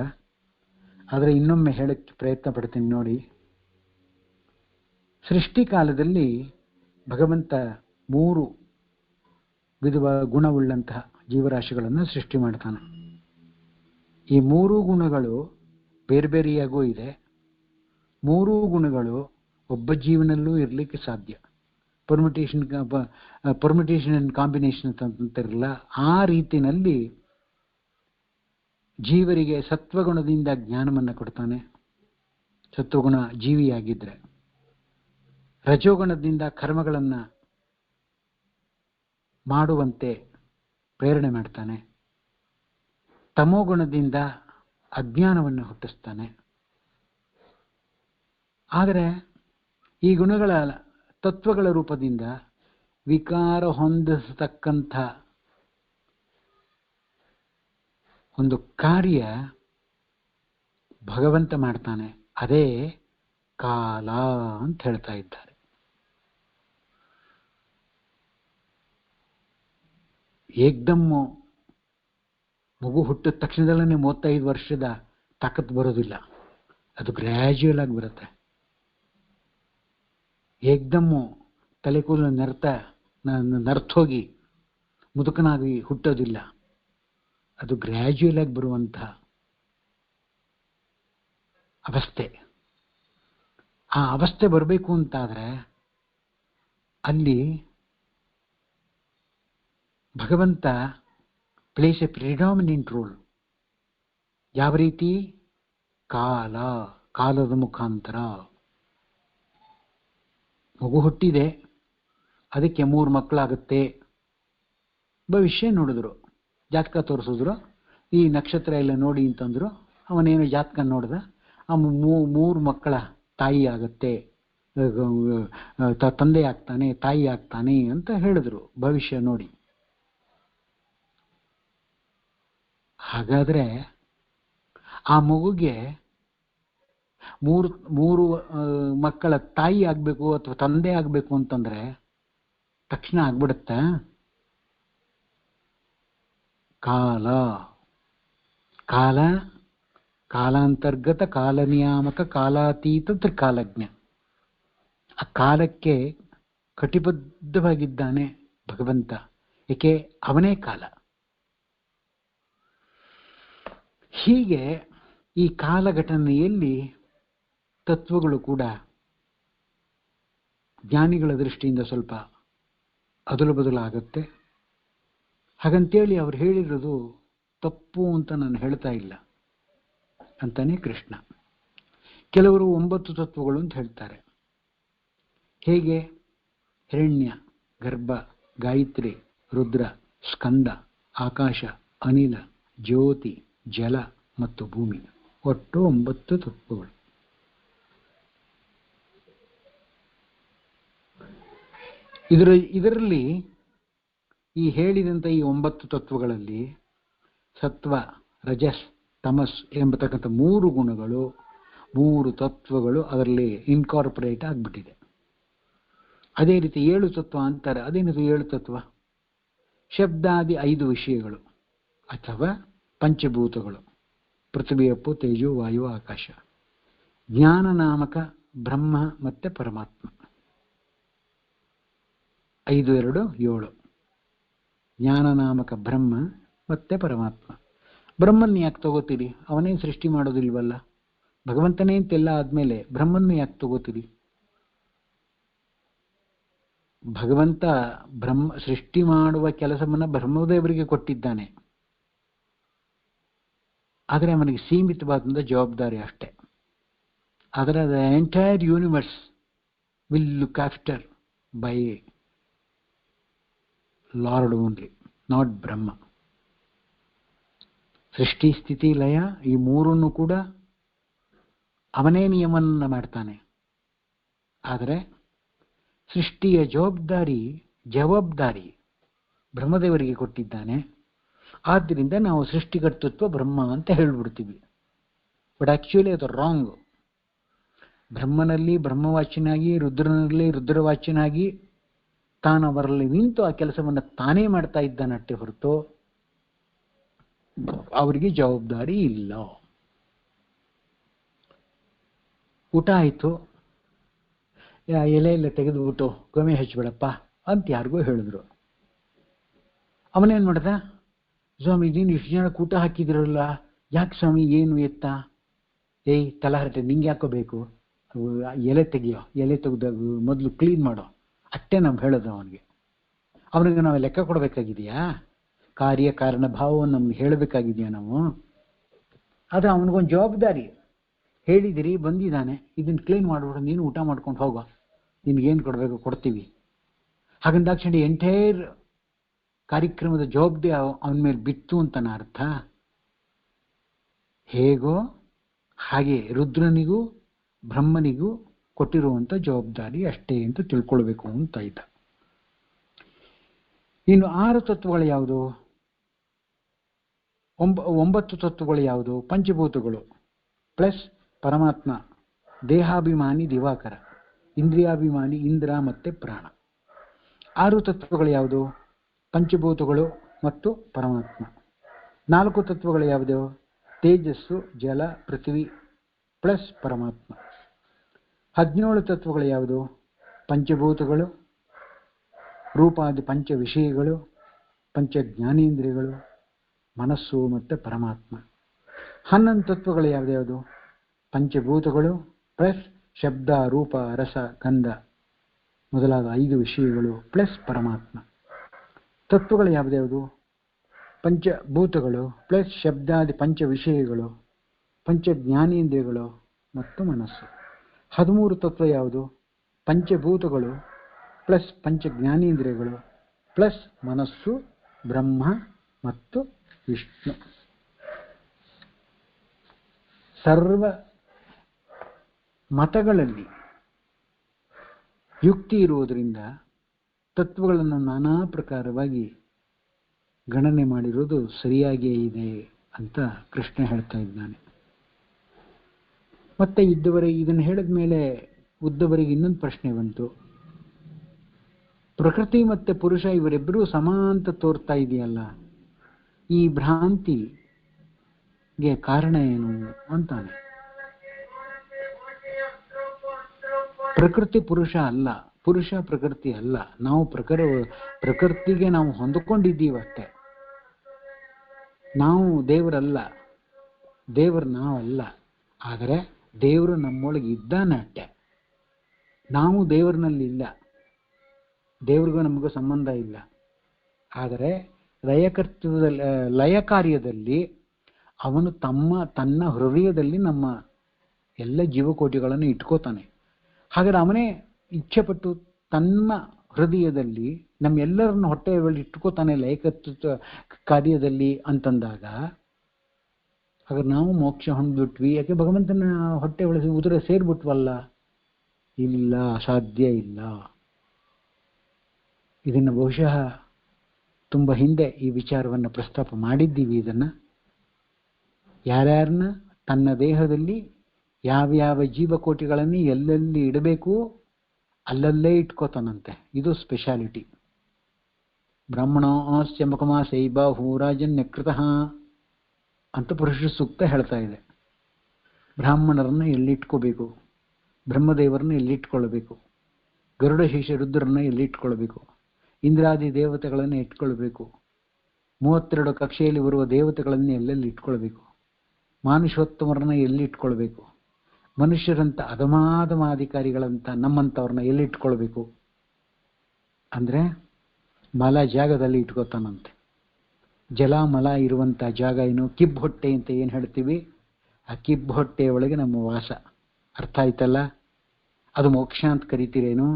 ಆದರೆ ಇನ್ನೊಮ್ಮೆ ಹೇಳಕ್ಕೆ ಪ್ರಯತ್ನ ಪಡ್ತೀನಿ ನೋಡಿ. ಸೃಷ್ಟಿಕಾಲದಲ್ಲಿ ಭಗವಂತ 3 ವಿಧವಾದ ಗುಣವುಳ್ಳಂತಹ ಜೀವರಾಶಿಗಳನ್ನು ಸೃಷ್ಟಿ ಮಾಡ್ತಾನೆ. ಈ 3 ಗುಣಗಳು ಬೇರೆ ಬೇರೆಯಾಗೂ ಇದೆ. 3 ಗುಣಗಳು ಒಬ್ಬ ಜೀವನಲ್ಲೂ ಇರಲಿಕ್ಕೆ ಸಾಧ್ಯ. ಪರ್ಮಿಟೇಷನ್ ಅಂಡ್ ಕಾಂಬಿನೇಷನ್ ಅಂತಿರಲ್ಲ, ಆ ರೀತಿಯಲ್ಲಿ ಜೀವರಿಗೆ ಸತ್ವಗುಣದಿಂದ ಜ್ಞಾನವನ್ನು ಕೊಡ್ತಾನೆ, ಸತ್ವಗುಣ ಜೀವಿಯಾಗಿದ್ರೆ. ರಜೋಗುಣದಿಂದ ಕರ್ಮಗಳನ್ನು ಮಾಡುವಂತೆ ಪ್ರೇರಣೆ ಮಾಡ್ತಾನೆ. ತಮೋಗುಣದಿಂದ ಅಜ್ಞಾನವನ್ನು ಹುಟ್ಟಿಸ್ತಾನೆ. ಆದರೆ ಈ ಗುಣಗಳ ತತ್ವಗಳ ರೂಪದಿಂದ ವಿಕಾರ ಹೊಂದಿಸತಕ್ಕಂಥ ಒಂದು ಕಾರ್ಯ ಭಗವಂತ ಮಾಡ್ತಾನೆ. ಅದೇ ಕಾಲ ಅಂತ ಹೇಳ್ತಾ ಇದ್ದಾರೆ. ಏಕ್ದಮ್ಮು ಮಗು ಹುಟ್ಟಿದ ತಕ್ಷಣದಲ್ಲೇ 35 ವರ್ಷದ ತಾಕತ್ತು ಬರೋದಿಲ್ಲ, ಅದು ಗ್ರ್ಯಾಜುಯಲ್ ಆಗಿ ಬರುತ್ತೆ. ಏಕ್ದಮ್ಮು ತಲೆ ಕೂದಲು ನರ್ತೋಗಿ ಮುದುಕನಾಗಿ ಹುಟ್ಟೋದಿಲ್ಲ, ಅದು ಗ್ರ್ಯಾಜುಯಲ್ ಆಗಿ ಬರುವಂಥ ಅವಸ್ಥೆ. ಆ ಅವಸ್ಥೆ ಬರಬೇಕು ಅಂತಾದರೆ ಅಲ್ಲಿ ಭಗವಂತ ಪ್ಲೇಸ್ ಎ ಪ್ರಿಡಾಮಿನೆಂಟ್ ರೋಲ್. ಯಾವ ರೀತಿ? ಕಾಲದ ಮುಖಾಂತರ. ಮಗು ಹುಟ್ಟಿದೆ, ಅದಕ್ಕೆ 3 ಮಕ್ಕಳಾಗುತ್ತೆ. ಭವಿಷ್ಯ ನೋಡಿದ್ರು, ಜಾತಕ ತೋರಿಸಿದ್ರು, ಈ ನಕ್ಷತ್ರ ಎಲ್ಲ ನೋಡಿ ಅಂತಂದ್ರು. ಅವನೇನು ಜಾತಕ ನೋಡ್ದ, 3 ಮಕ್ಕಳ ತಾಯಿ ಆಗುತ್ತೆ, ತಂದೆ ಆಗ್ತಾನೆ, ತಾಯಿ ಆಗ್ತಾನೆ ಅಂತ ಹೇಳಿದ್ರು ಭವಿಷ್ಯ ನೋಡಿ. ಹಾಗಾದ್ರೆ ಆ ಮಗುಗೆ 3 ಮಕ್ಕಳ ತಾಯಿ ಆಗ್ಬೇಕು ಅಥವಾ ತಂದೆ ಆಗ್ಬೇಕು ಅಂತಂದ್ರೆ ತಕ್ಷಣ ಆಗ್ಬಿಡುತ್ತ? ಕಾಲಾಂತರ್ಗತ, ಕಾಲನಿಯಾಮಕ, ಕಾಲಾತೀತ, ತ್ರಿಕಾಲಜ್ಞ. ಆ ಕಾಲಕ್ಕೆ ಕಟಿಬದ್ಧವಾಗಿದ್ದಾನೆ ಭಗವಂತ. ಏಕೆ? ಅವನೇ ಕಾಲ. ಹೀಗೆ ಈ ಕಾಲಘಟನೆಯಲ್ಲಿ ತತ್ವಗಳು ಕೂಡ ಜ್ಞಾನಿಗಳ ದೃಷ್ಟಿಯಿಂದ ಸ್ವಲ್ಪ ಅದಲು ಬದಲಾಗುತ್ತೆ. ಹಾಗಂತೇಳಿ ಅವ್ರು ಹೇಳಿರೋದು ತಪ್ಪು ಅಂತ ನಾನು ಹೇಳ್ತಾ ಇಲ್ಲ ಅಂತಾನೆ ಕೃಷ್ಣ. ಕೆಲವರು 9 ತತ್ವಗಳು ಅಂತ ಹೇಳ್ತಾರೆ. ಹೇಗೆ? ಹಿರಣ್ಯ, ಗರ್ಭ, ಗಾಯತ್ರಿ, ರುದ್ರ, ಸ್ಕಂದ, ಆಕಾಶ, ಅನಿಲ, ಜ್ಯೋತಿ, ಜಲ ಮತ್ತು ಭೂಮಿ. ಒಟ್ಟು 9 ತತ್ವಗಳು. ಇದರಲ್ಲಿ ಈ ಹೇಳಿದಂಥ ಈ 9 ತತ್ವಗಳಲ್ಲಿ ಸತ್ವ, ರಜಸ್, ತಮಸ್ ಎಂಬತಕ್ಕಂಥ 3 ಗುಣಗಳು, 3 ತತ್ವಗಳು ಅದರಲ್ಲಿ ಇನ್ಕಾರ್ಪೊರೇಟ್ ಆಗಿಬಿಟ್ಟಿದೆ. ಅದೇ ರೀತಿ 7 ತತ್ವ ಅಂತಾರೆ. ಅದೇನಿದು 7 ತತ್ವ? ಶಬ್ದಾದಿ 5 ವಿಷಯಗಳು ಅಥವಾ ಪಂಚಭೂತಗಳು, ಪೃಥ್ವಿ, ಅಪ್ಪು, ತೇಜು, ವಾಯು, ಆಕಾಶ. ಜ್ಞಾನ ನಾಮಕ ಬ್ರಹ್ಮ ಮತ್ತೆ ಪರಮಾತ್ಮ. 5, 2, 7. ಜ್ಞಾನ ನಾಮಕ ಬ್ರಹ್ಮ ಮತ್ತೆ ಪರಮಾತ್ಮ. ಬ್ರಹ್ಮನ್ ಯಾಕೆ ತಗೋತೀರಿ? ಅವನೇ ಸೃಷ್ಟಿ ಮಾಡೋದಿಲ್ವಲ್ಲ. ಭಗವಂತನೇ ಅಂತೆಲ್ಲ ಆದ್ಮೇಲೆ ಬ್ರಹ್ಮನ್ನು ಯಾಕೆ ತಗೋತೀರಿ? ಭಗವಂತ ಸೃಷ್ಟಿ ಮಾಡುವ ಕೆಲಸವನ್ನ ಬ್ರಹ್ಮದೇವರಿಗೆ ಕೊಟ್ಟಿದ್ದಾನೆ. ಆದರೆ ಅವನಿಗೆ ಸೀಮಿತವಾದಂಥ ಜವಾಬ್ದಾರಿ ಅಷ್ಟೇ. ಆದರೆ the entire universe will look after by Lord only, not Brahma. ಸೃಷ್ಟಿ, ಸ್ಥಿತಿ, ಲಯ ಈ 3 ಕೂಡ ಅವನೇ ನಿಯಮನ ಮಾಡ್ತಾನೆ. ಆದರೆ ಸೃಷ್ಟಿಯ ಜವಾಬ್ದಾರಿ ಬ್ರಹ್ಮದೇವರಿಗೆ ಕೊಟ್ಟಿದ್ದಾನೆ. ಆದ್ದರಿಂದ ನಾವು ಸೃಷ್ಟಿಕರ್ತೃತ್ವ ಬ್ರಹ್ಮ ಅಂತ ಹೇಳ್ಬಿಡ್ತೀವಿ. ಬಟ್ ಆಕ್ಚುಲಿ ಅದು ರಾಂಗ್. ಬ್ರಹ್ಮನಲ್ಲಿ ಬ್ರಹ್ಮವಾಚ್ಯನಾಗಿ, ರುದ್ರನಲ್ಲಿ ರುದ್ರವಾಚ್ಯನಾಗಿ ತಾನು ಅವರಲ್ಲಿ ನಿಂತು ಆ ಕೆಲಸವನ್ನು ತಾನೇ ಮಾಡ್ತಾ ಇದ್ದಾನಷ್ಟೇ ಹೊರತು ಅವರಿಗೆ ಜವಾಬ್ದಾರಿ ಇಲ್ಲ. ಊಟ ಆಯಿತು, ಎಲೆ ಎಲ್ಲ ತೆಗೆದುಬಿಟ್ಟು ಗೊಮೆ ಹಚ್ಬೇಡಪ್ಪ ಅಂತ ಯಾರಿಗೂ ಹೇಳಿದ್ರು. ಅವನೇನು ಮಾಡ್ದ? ಸ್ವಾಮಿ, ನೀನು ಇಷ್ಟು ಜನ ಊಟ ಹಾಕಿದಿರಲ್ಲ, ಯಾಕೆ ಸ್ವಾಮಿ, ಏನು ಎತ್ತ? ಏಯ್ ತಲಹರಟೆ, ನಿಂಗೆ ಯಾಕೋ ಬೇಕು? ಎಲೆ ತೆಗಿಯೋ, ಎಲೆ ತೆಗೆದು ಮೊದಲು ಕ್ಲೀನ್ ಮಾಡೋ, ಅಷ್ಟೇ ನಾವು ಹೇಳೋದು ಅವನಿಗೆ ನಾವು ಲೆಕ್ಕ ಕೊಡಬೇಕಾಗಿದೆಯಾ? ಕಾರ್ಯಕಾರಣ ಭಾವವನ್ನು ನಮ್ಗೆ ಹೇಳಬೇಕಾಗಿದೆಯಾ ನಾವು? ಆದರೆ ಅವನಿಗೊಂದು ಜವಾಬ್ದಾರಿ. ಹೇಳಿದಿರಿ, ಬಂದಿದ್ದಾನೆ, ಇದನ್ನು ಕ್ಲೀನ್ ಮಾಡಿಬಿಡು, ನೀನು ಊಟ ಮಾಡ್ಕೊಂಡು ಹೋಗೋ, ನಿನಗೇನು ಕೊಡಬೇಕು ಕೊಡ್ತೀವಿ. ಹಾಗಂದಾಕ್ಷಣ ಎಂಟೈರ್ ಕಾರ್ಯಕ್ರಮದ ಜವಾಬ್ದಾರಿ ಅವನ ಮೇಲೆ ಬಿತ್ತು ಅಂತನ ಅರ್ಥ. ಹೇಗೋ ಹಾಗೆ ರುದ್ರನಿಗೂ ಬ್ರಹ್ಮನಿಗೂ ಕೊಟ್ಟಿರುವಂಥ ಜವಾಬ್ದಾರಿ ಅಷ್ಟೇ ಅಂತ ತಿಳ್ಕೊಳ್ಬೇಕು ಅಂತ ಆಯ್ತು. ಇನ್ನು 6 ತತ್ವಗಳು ಯಾವುದು? 9 ತತ್ವಗಳು ಯಾವುದು? ಪಂಚಭೂತಗಳು ಪ್ಲಸ್ ಪರಮಾತ್ಮ, ದೇಹಾಭಿಮಾನಿ ದಿವಾಕರ, ಇಂದ್ರಿಯಾಭಿಮಾನಿ ಇಂದ್ರ ಮತ್ತೆ ಪ್ರಾಣ. 6 ತತ್ವಗಳು ಯಾವುದು? ಪಂಚಭೂತಗಳು ಮತ್ತು ಪರಮಾತ್ಮ. 4 ತತ್ವಗಳು ಯಾವುದು? ತೇಜಸ್ಸು, ಜಲ, ಪೃಥ್ವಿ ಪ್ಲಸ್ ಪರಮಾತ್ಮ. 17 ತತ್ವಗಳು ಯಾವುದು? ಪಂಚಭೂತಗಳು, ರೂಪಾದಿ ಪಂಚ ವಿಷಯಗಳು, ಪಂಚ ಜ್ಞಾನೇಂದ್ರಿಯಗಳು, ಮನಸ್ಸು ಮತ್ತು ಪರಮಾತ್ಮ. 11 ತತ್ವಗಳು ಯಾವ್ದ್ಯಾವುದು? ಪಂಚಭೂತಗಳು ಪ್ಲಸ್ ಶಬ್ದ, ರೂಪ, ರಸ, ಗಂಧ ಮೊದಲಾದ 5 ವಿಷಯಗಳು ಪ್ಲಸ್ ಪರಮಾತ್ಮ. ತತ್ವಗಳು ಯಾವ್ದ್ಯಾವುದು? ಪಂಚಭೂತಗಳು ಪ್ಲಸ್ ಶಬ್ದಾದಿ ಪಂಚ ವಿಷಯಗಳು, ಪಂಚ ಜ್ಞಾನೇಂದ್ರಿಯಗಳು ಮತ್ತು ಮನಸ್ಸು. 13 ತತ್ವ ಯಾವುದು? ಪಂಚಭೂತಗಳು ಪ್ಲಸ್ ಪಂಚ ಜ್ಞಾನೇಂದ್ರಿಯಗಳು ಪ್ಲಸ್ ಮನಸ್ಸು, ಬ್ರಹ್ಮ ಮತ್ತು ವಿಷ್ಣು. ಸರ್ವ ಮತಗಳಲ್ಲಿ ಯುಕ್ತಿ ಇರುವುದರಿಂದ ತತ್ವಗಳನ್ನು ನಾನಾ ಪ್ರಕಾರವಾಗಿ ಗಣನೆ ಮಾಡಿರುವುದು ಸರಿಯಾಗಿಯೇ ಇದೆ ಅಂತ ಕೃಷ್ಣ ಹೇಳ್ತಾ ಇದ್ದಾನೆ. ಮತ್ತೆ ಇದನ್ನು ಹೇಳಿದ ಮೇಲೆ ಉದ್ದವರಿಗೆ ಇನ್ನೊಂದು ಪ್ರಶ್ನೆ ಬಂತು. ಪ್ರಕೃತಿ ಮತ್ತೆ ಪುರುಷ ಇವರಿಬ್ಬರೂ ಸಮಾಂತ ತೋರ್ತಾ ಇದೆಯಲ್ಲ, ಈ ಭ್ರಾಂತಿಗೆ ಕಾರಣ ಏನು ಅಂತಾನೆ. ಪ್ರಕೃತಿ ಪುರುಷ ಅಲ್ಲ, ಪುರುಷ ಪ್ರಕೃತಿ ಅಲ್ಲ. ನಾವು ಪ್ರಕೃತಿಗೆ ನಾವು ಹೊಂದಿಕೊಂಡಿದ್ದೀವಷ್ಟೇ. ನಾವು ದೇವರಲ್ಲ, ದೇವರು ನಾವಲ್ಲ. ಆದರೆ ದೇವರು ನಮ್ಮೊಳಗೆ ಇದ್ದಾನೆ ಅಷ್ಟೆ. ನಾವು ದೇವರಿನಲ್ಲಿಲ್ಲ, ದೇವ್ರಿಗೂ ನಮಗೂ ಸಂಬಂಧ ಇಲ್ಲ. ಆದರೆ ಲಯ ಕಾರ್ಯದಲ್ಲಿ ಅವನು ತನ್ನ ಹೃದಯದಲ್ಲಿ ನಮ್ಮ ಎಲ್ಲ ಜೀವಕೋಟಿಗಳನ್ನು ಇಟ್ಕೋತಾನೆ. ಹಾಗಾದ್ರೆ ಅವನೇ ಇಚ್ಛೆಪಟ್ಟು ತನ್ನ ಹೃದಯದಲ್ಲಿ ನಮ್ಮೆಲ್ಲರನ್ನು ಹೊಟ್ಟೆ ಒಳಗೆ ಇಟ್ಕೋತಾನೆ ಲಯಕತ್ವ ಕಾರ್ಯದಲ್ಲಿ ಅಂತಂದಾಗ, ಹಾಗಾದ್ರೆ ನಾವು ಮೋಕ್ಷ ಹೊಂದ್ಬಿಟ್ವಿ. ಯಾಕೆ ಭಗವಂತನ ಹೊಟ್ಟೆ ಒಳಗೆ ಉದುರ ಸೇರ್ಬಿಟ್ವಲ್ಲ? ಇಲ್ಲ, ಸಾಧ್ಯ ಇಲ್ಲ. ಇದನ್ನು ಬಹುಶಃ ತುಂಬ ಹಿಂದೆ ಈ ವಿಚಾರವನ್ನು ಪ್ರಸ್ತಾಪ ಮಾಡಿದ್ದೀವಿ. ಇದನ್ನು ಯಾರ್ಯಾರನ್ನ ತನ್ನ ದೇಹದಲ್ಲಿ ಯಾವ್ಯಾವ ಜೀವಕೋಟಿಗಳನ್ನು ಎಲ್ಲೆಲ್ಲಿ ಇಡಬೇಕು ಅಲ್ಲಲ್ಲೇ ಇಟ್ಕೋತಾನಂತೆ. ಇದು ಸ್ಪೆಷಾಲಿಟಿ. ಬ್ರಾಹ್ಮಣೋಸ್ಯ ಮುಖಮಾಸೈಬ ಹೂರಾಜನ್ ನಕೃತಃ ಅಂತ ಪುರುಷ ಸೂಕ್ತ ಹೇಳ್ತಾ ಇದೆ. ಬ್ರಾಹ್ಮಣರನ್ನ ಎಲ್ಲಿಟ್ಕೋಬೇಕು, ಬ್ರಹ್ಮದೇವರನ್ನ ಎಲ್ಲಿಟ್ಕೊಳ್ಬೇಕು, ಗರುಡ ಶೇಷ ರುದ್ರರನ್ನ ಎಲ್ಲಿಟ್ಕೊಳ್ಬೇಕು, ಇಂದ್ರಾದಿ ದೇವತೆಗಳನ್ನು ಇಟ್ಕೊಳ್ಬೇಕು, 32 ಕಕ್ಷೆಯಲ್ಲಿ ಬರುವ ದೇವತೆಗಳನ್ನು ಎಲ್ಲೆಲ್ಲಿ ಇಟ್ಕೊಳ್ಬೇಕು, ಮಾನುಷೋತ್ತಮರನ್ನ ಎಲ್ಲಿ ಇಟ್ಕೊಳ್ಬೇಕು, ಮನುಷ್ಯರಂತ ಅಧಮಾಧಿಕಾರಿಗಳಂತ ನಮ್ಮಂಥವ್ರನ್ನ ಎಲ್ಲಿ ಇಟ್ಕೊಳ್ಬೇಕು ಅಂದರೆ ಮಲ ಜಾಗದಲ್ಲಿ ಇಟ್ಕೋತಾನಂತೆ. ಜಲ ಮಲ ಇರುವಂಥ ಜಾಗ ಏನು? ಕಿಬ್ಬು ಹೊಟ್ಟೆ ಅಂತ ಏನು ಹೇಳ್ತೀವಿ, ಆ ಕಿಬ್ಬು ಹೊಟ್ಟೆಯ ಒಳಗೆ ನಮ್ಮ ವಾಸ. ಅರ್ಥ ಆಯ್ತಲ್ಲ? ಅದು ಮೋಕ್ಷ ಅಂತ ಕರಿತೀರೇನು?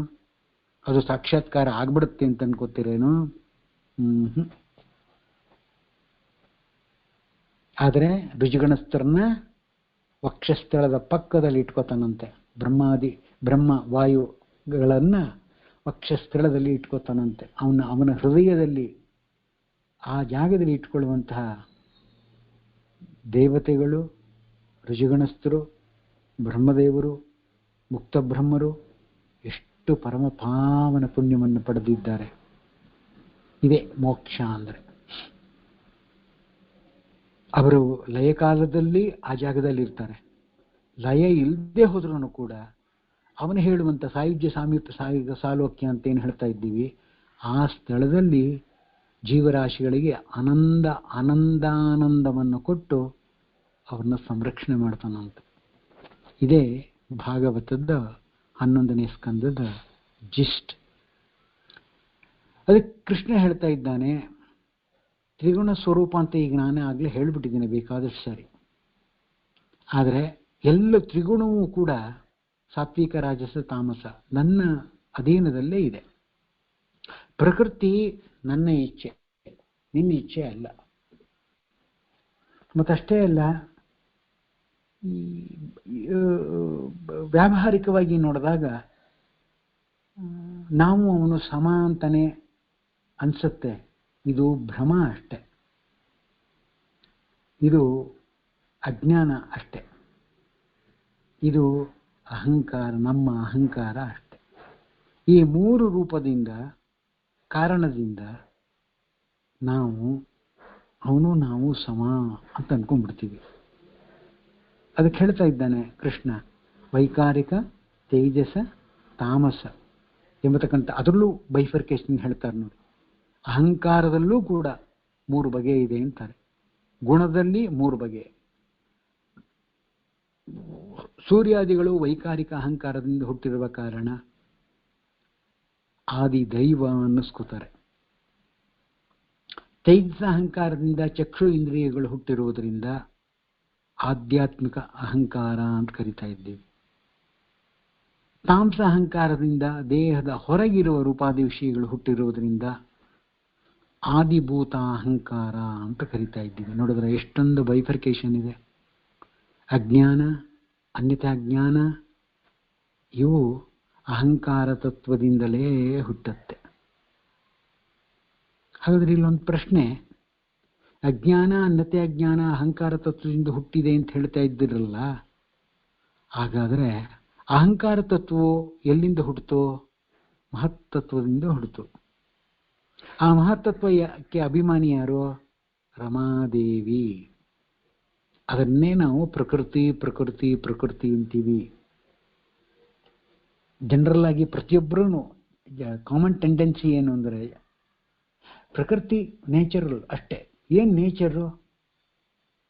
ಅದು ಸಾಕ್ಷಾತ್ಕಾರ ಆಗ್ಬಿಡುತ್ತೆ ಅಂತ ಅನ್ಕೋತೀರೇನು? ಆದರೆ ಋಜುಗಣಸ್ಥರನ್ನ ವಕ್ಷಸ್ಥಳದ ಪಕ್ಕದಲ್ಲಿ ಇಟ್ಕೋತಾನಂತೆ. ಬ್ರಹ್ಮ ವಾಯುಗಳನ್ನ ವಕ್ಷಸ್ಥಳದಲ್ಲಿ ಇಟ್ಕೋತಾನಂತೆ. ಅವನ ಹೃದಯದಲ್ಲಿ ಆ ಜಾಗದಲ್ಲಿ ಇಟ್ಕೊಳ್ಳುವಂತಹ ದೇವತೆಗಳು, ಋಜುಗಣಸ್ಥರು, ಬ್ರಹ್ಮದೇವರು, ಮುಕ್ತ ಬ್ರಹ್ಮರು ಎಷ್ಟು ಪರಮ ಪಾವನ ಪುಣ್ಯವನ್ನು ಪಡೆದಿದ್ದಾರೆ. ಇದೇ ಮೋಕ್ಷ ಅಂದರೆ. ಅವರು ಲಯಕಾಲದಲ್ಲಿ ಆ ಜಾಗದಲ್ಲಿ ಇರ್ತಾರೆ. ಲಯ ಇಲ್ಲದೆ ಹೋದ್ರೂ ಕೂಡ ಅವನು ಹೇಳುವಂಥ ಸಾಯುಜ್ಯ ಸಾಮೀಪ್ಯ ಸಾಲೋಕ್ಯ ಅಂತ ಏನು ಹೇಳ್ತಾ ಇದ್ದೀವಿ, ಆ ಸ್ಥಳದಲ್ಲಿ ಜೀವರಾಶಿಗಳಿಗೆ ಆನಂದಾನಂದವನ್ನು ಕೊಟ್ಟು ಅವ್ರನ್ನ ಸಂರಕ್ಷಣೆ ಮಾಡ್ತಾನಂತೆ. ಇದೇ ಭಾಗವತದ 11ನೇ ಸ್ಕಂದದ ಜಿಸ್ಟ್. ಅದಕ್ಕೆ ಕೃಷ್ಣ ಹೇಳ್ತಾ ಇದ್ದಾನೆ, ತ್ರಿಗುಣ ಸ್ವರೂಪ ಅಂತ ಈಗ ನಾನೇ ಆಗಲೇ ಹೇಳಿಬಿಟ್ಟಿದ್ದೇನೆ ಬೇಕಾದಷ್ಟು ಸಾರಿ. ಆದರೆ ಎಲ್ಲ ತ್ರಿಗುಣವೂ ಕೂಡ ಸಾತ್ವಿಕ, ರಾಜಸ, ತಾಮಸ ನನ್ನ ಅಧೀನದಲ್ಲೇ ಇದೆ. ಪ್ರಕೃತಿ ನನ್ನ ಇಚ್ಛೆ, ನಿನ್ನ ಇಚ್ಛೆ ಅಲ್ಲ. ಮತ್ತಷ್ಟೇ ಅಲ್ಲ, ವ್ಯಾವಹಾರಿಕವಾಗಿ ನೋಡಿದಾಗ ನಾವು ಅವನು ಸಮ ಅಂತಾನೆ ಅನ್ಸುತ್ತೆ. ಇದು ಭ್ರಮ ಅಷ್ಟೆ, ಇದು ಅಜ್ಞಾನ ಅಷ್ಟೆ, ಇದು ಅಹಂಕಾರ, ನಮ್ಮ ಅಹಂಕಾರ ಅಷ್ಟೆ. ಈ ಮೂರು ರೂಪದಿಂದ, ಕಾರಣದಿಂದ ಅವನು ನಾವು ಸಮ ಅಂತ ಅನ್ಕೊಂಡ್ಬಿಡ್ತೀವಿ. ಅದಕ್ಕೆ ಹೇಳ್ತಾ ಇದ್ದಾನೆ ಕೃಷ್ಣ, ವೈಕಾರಿಕ, ತೇಜಸ, ತಾಮಸ ಎಂಬತಕ್ಕಂಥ, ಅದರಲ್ಲೂ ಬೈಫರ್ಕೇಶನ್ ಹೇಳ್ತಾರೆ ನೋಡಿ. ಅಹಂಕಾರದಲ್ಲೂ ಕೂಡ 3 ಬಗೆ ಇದೆ ಅಂತಾರೆ. ಗುಣದಲ್ಲಿ 3 ಬಗೆ. ಸೂರ್ಯಾದಿಗಳು ವೈಕಾರಿಕ ಅಹಂಕಾರದಿಂದ ಹುಟ್ಟಿರುವ ಕಾರಣ ಆದಿ ದೈವ ಅನ್ನಿಸ್ಕೋತಾರೆ. ತೈಜಸ ಅಹಂಕಾರದಿಂದ ಚಕ್ಷು ಇಂದ್ರಿಯಗಳು ಹುಟ್ಟಿರುವುದರಿಂದ ಆಧ್ಯಾತ್ಮಿಕ ಅಹಂಕಾರ ಅಂತ ಕರಿತಾ ಇದ್ದೀವಿ. ತಾಮಸ ಅಹಂಕಾರದಿಂದ ದೇಹದ ಹೊರಗಿರುವ ರೂಪಾದಿ ವಿಷಯಗಳು ಹುಟ್ಟಿರುವುದರಿಂದ ಆದಿಭೂತ ಅಹಂಕಾರ ಅಂತ ಕರಿತಾ ಇದ್ದೀವಿ. ನೋಡಿದ್ರೆ ಎಷ್ಟೊಂದು ಬೈಫರ್ಕೇಶನ್ ಇದೆ. ಅಜ್ಞಾನ, ಅನ್ಯಥಾಜ್ಞಾನ ಇವು ಅಹಂಕಾರ ತತ್ವದಿಂದಲೇ ಹುಟ್ಟುತ್ತೆ. ಹಾಗಾದ್ರೆ ಇಲ್ಲೊಂದು ಪ್ರಶ್ನೆ, ಅಜ್ಞಾನ, ಅನ್ಯಥಾಜ್ಞಾನ ಅಹಂಕಾರ ತತ್ವದಿಂದ ಹುಟ್ಟಿದೆ ಅಂತ ಹೇಳ್ತಾ ಇದ್ದಿರಲ್ಲ, ಹಾಗಾದರೆ ಅಹಂಕಾರ ತತ್ವವು ಎಲ್ಲಿಂದ ಹುಟ್ಟಿತು? ಮಹತ್ತತ್ವದಿಂದ ಹುಟ್ಟಿತು. ಆ ಮಹತ್ತತ್ವಕ್ಕೆ ಅಭಿಮಾನಿ ಯಾರು? ರಮಾದೇವಿ. ಅದನ್ನೇ ನಾವು ಪ್ರಕೃತಿ ಪ್ರಕೃತಿ ಪ್ರಕೃತಿ ಅಂತೀವಿ. ಜನರಲ್ ಆಗಿ ಪ್ರತಿಯೊಬ್ಬರೂ ಕಾಮನ್ ಟೆಂಡೆನ್ಸಿ ಏನು ಅಂದರೆ ಪ್ರಕೃತಿ ನೇಚರಲ್ ಅಷ್ಟೇ. ಏನು ನೇಚರು?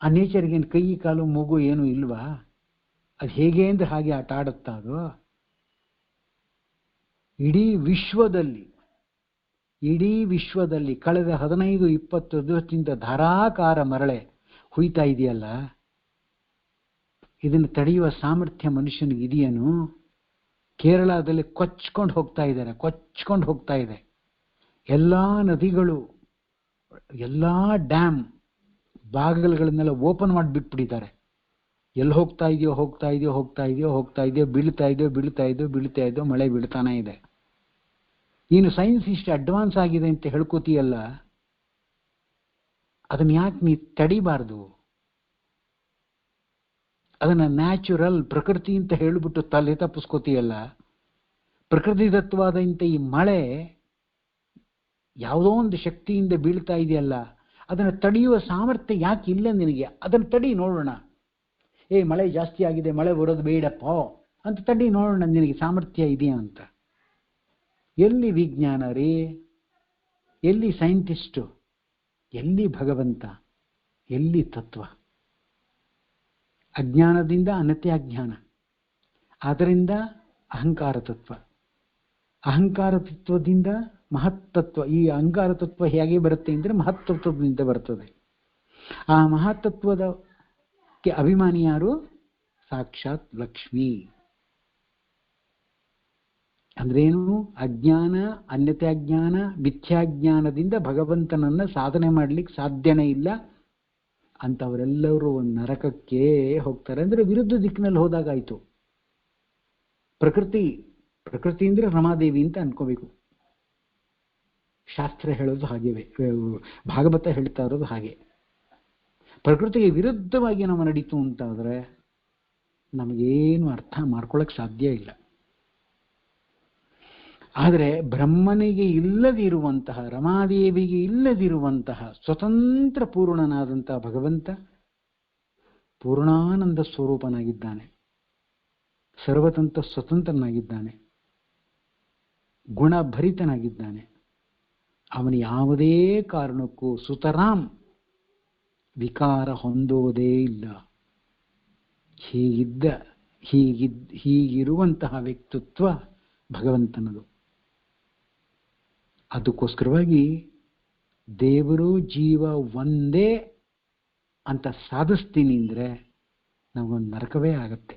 ಆ ನೇಚರ್ಗೇನು ಕೈ ಕಾಲು ಮೂಗು ಏನು ಇಲ್ವಾ? ಅದು ಹೇಗೆ ಅಂದ್ರೆ ಹಾಗೆ ಆಟ ಆಡುತ್ತಾ ಅದು? ಇಡೀ ವಿಶ್ವದಲ್ಲಿ ಕಳೆದ 15-20 ದಿವಸದಿಂದ ಧಾರಾಕಾರ ಮರಳೆ ಹುಯ್ತಾ ಇದೆಯಲ್ಲ, ಇದನ್ನು ತಡೆಯುವ ಸಾಮರ್ಥ್ಯ ಮನುಷ್ಯನಿಗೆ ಇದೆಯೇನು? ಕೇರಳದಲ್ಲಿ ಕೊಚ್ಕೊಂಡು ಹೋಗ್ತಾ ಇದೆ. ಎಲ್ಲ ನದಿಗಳು, ಎಲ್ಲ ಡ್ಯಾಮ್ ಬಾಗಿಲುಗಳನ್ನೆಲ್ಲ ಓಪನ್ ಮಾಡಿಬಿಟ್ಬಿಟ್ಟಿದ್ದಾರೆ. ಎಲ್ಲಿ ಹೋಗ್ತಾ ಇದೆಯೋ, ಬೀಳ್ತಾ ಇದೆಯೋ, ಮಳೆ ಬೀಳ್ತಾನೆ ಇದೆ. ನೀನು ಸೈನ್ಸ್ ಇಷ್ಟು ಅಡ್ವಾನ್ಸ್ ಆಗಿದೆ ಅಂತ ಹೇಳ್ಕೋತೀಯಲ್ಲ, ಅದನ್ನ ಯಾಕೆ ನೀ ತಡಿಬಾರ್ದು? ಅದನ್ನ ನ್ಯಾಚುರಲ್ ಪ್ರಕೃತಿ ಅಂತ ಹೇಳಿಬಿಟ್ಟು ತಲೆ ತಪ್ಪಿಸ್ಕೋತೀಯಲ್ಲ. ಪ್ರಕೃತಿ ದತ್ತವಾದಂಥ ಈ ಮಳೆ ಯಾವುದೋ ಒಂದು ಶಕ್ತಿಯಿಂದ ಬೀಳ್ತಾ ಇದೆಯಲ್ಲ, ಅದನ್ನು ತಡೆಯುವ ಸಾಮರ್ಥ್ಯ ಯಾಕೆ ಇಲ್ಲ ನಿನಗೆ? ಅದನ್ನು ತಡಿ ನೋಡೋಣ. ಮಳೆ ಜಾಸ್ತಿ ಆಗಿದೆ, ಮಳೆ ಬರೋದು ಬೇಡಪ್ಪ ಅಂತ ತಡಿ ನೋಡೋಣ, ನಿನಗೆ ಸಾಮರ್ಥ್ಯ ಇದೆಯಾ ಅಂತ. ಎಲ್ಲಿ ವಿಜ್ಞಾನ ರೀ? ಎಲ್ಲಿ ಸೈಂಟಿಸ್ಟು? ಎಲ್ಲಿ ಭಗವಂತ? ಎಲ್ಲಿ ತತ್ವ? ಅಜ್ಞಾನದಿಂದ ಅನತ್ಯಾಜ್ಞಾನ, ಅದರಿಂದ ಅಹಂಕಾರ ತತ್ವ, ಅಹಂಕಾರ ತತ್ವದಿಂದ ಮಹತ್ತತ್ವ. ಈ ಅಹಂಕಾರ ತತ್ವ ಹೇಗೆ ಬರುತ್ತೆ ಅಂದರೆ ಮಹತ್ತತ್ವದಿಂದ ಬರ್ತದೆ. ಆ ಮಹತ್ತತ್ವದಕ್ಕೆ ಅಭಿಮಾನಿ ಯಾರು? ಸಾಕ್ಷಾತ್ ಲಕ್ಷ್ಮಿ. ಅಂದ್ರೇನು? ಅಜ್ಞಾನ, ಅನ್ಯಥಾಜ್ಞಾನ, ಮಿಥ್ಯಾಜ್ಞಾನದಿಂದ ಭಗವಂತನನ್ನ ಸಾಧನೆ ಮಾಡ್ಲಿಕ್ಕೆ ಸಾಧ್ಯನೇ ಇಲ್ಲ. ಅಂತವರೆಲ್ಲರೂ ಒಂದು ನರಕಕ್ಕೆ ಹೋಗ್ತಾರೆ. ಅಂದ್ರೆ ವಿರುದ್ಧ ದಿಕ್ಕಿನಲ್ಲಿ ಹೋದಾಗಾಯ್ತು. ಪ್ರಕೃತಿ ಅಂದ್ರೆ ರಮಾದೇವಿ ಅಂತ ಅನ್ಕೋಬೇಕು. ಶಾಸ್ತ್ರ ಹೇಳೋದು ಹಾಗೆ, ಭಾಗವತ ಹೇಳ್ತಾ ಇರೋದು ಹಾಗೆ. ಪ್ರಕೃತಿಗೆ ವಿರುದ್ಧವಾಗಿ ನಾವು ನಡೀತು ಅಂತಾದ್ರೆ ನಮಗೇನು ಅರ್ಥ ಮಾಡ್ಕೊಳ್ಳೋಕೆ ಸಾಧ್ಯ ಇಲ್ಲ. ಆದರೆ ಬ್ರಹ್ಮನಿಗೆ ಇಲ್ಲದಿರುವಂತಹ, ರಮಾದೇವಿಗೆ ಇಲ್ಲದಿರುವಂತಹ ಸ್ವತಂತ್ರ ಪೂರ್ಣನಾದಂತಹ ಭಗವಂತ ಪೂರ್ಣಾನಂದ ಸ್ವರೂಪನಾಗಿದ್ದಾನೆ, ಸರ್ವತಂತ್ರ ಸ್ವತಂತ್ರನಾಗಿದ್ದಾನೆ, ಗುಣಭರಿತನಾಗಿದ್ದಾನೆ. ಅವನು ಯಾವುದೇ ಕಾರಣಕ್ಕೂ ಸುತರಾಂ ವಿಕಾರ ಹೊಂದೋದೇ ಇಲ್ಲ. ಹೀಗಿರುವಂತಹ ವ್ಯಕ್ತಿತ್ವ ಭಗವಂತನದು. ಅದಕ್ಕೋಸ್ಕರವಾಗಿ ದೇವರು ಜೀವ ಒಂದೇ ಅಂತ ಸಾಧಿಸ್ತೀನಿ ಅಂದರೆ ನಮಗೊಂದು ನರಕವೇ ಆಗತ್ತೆ.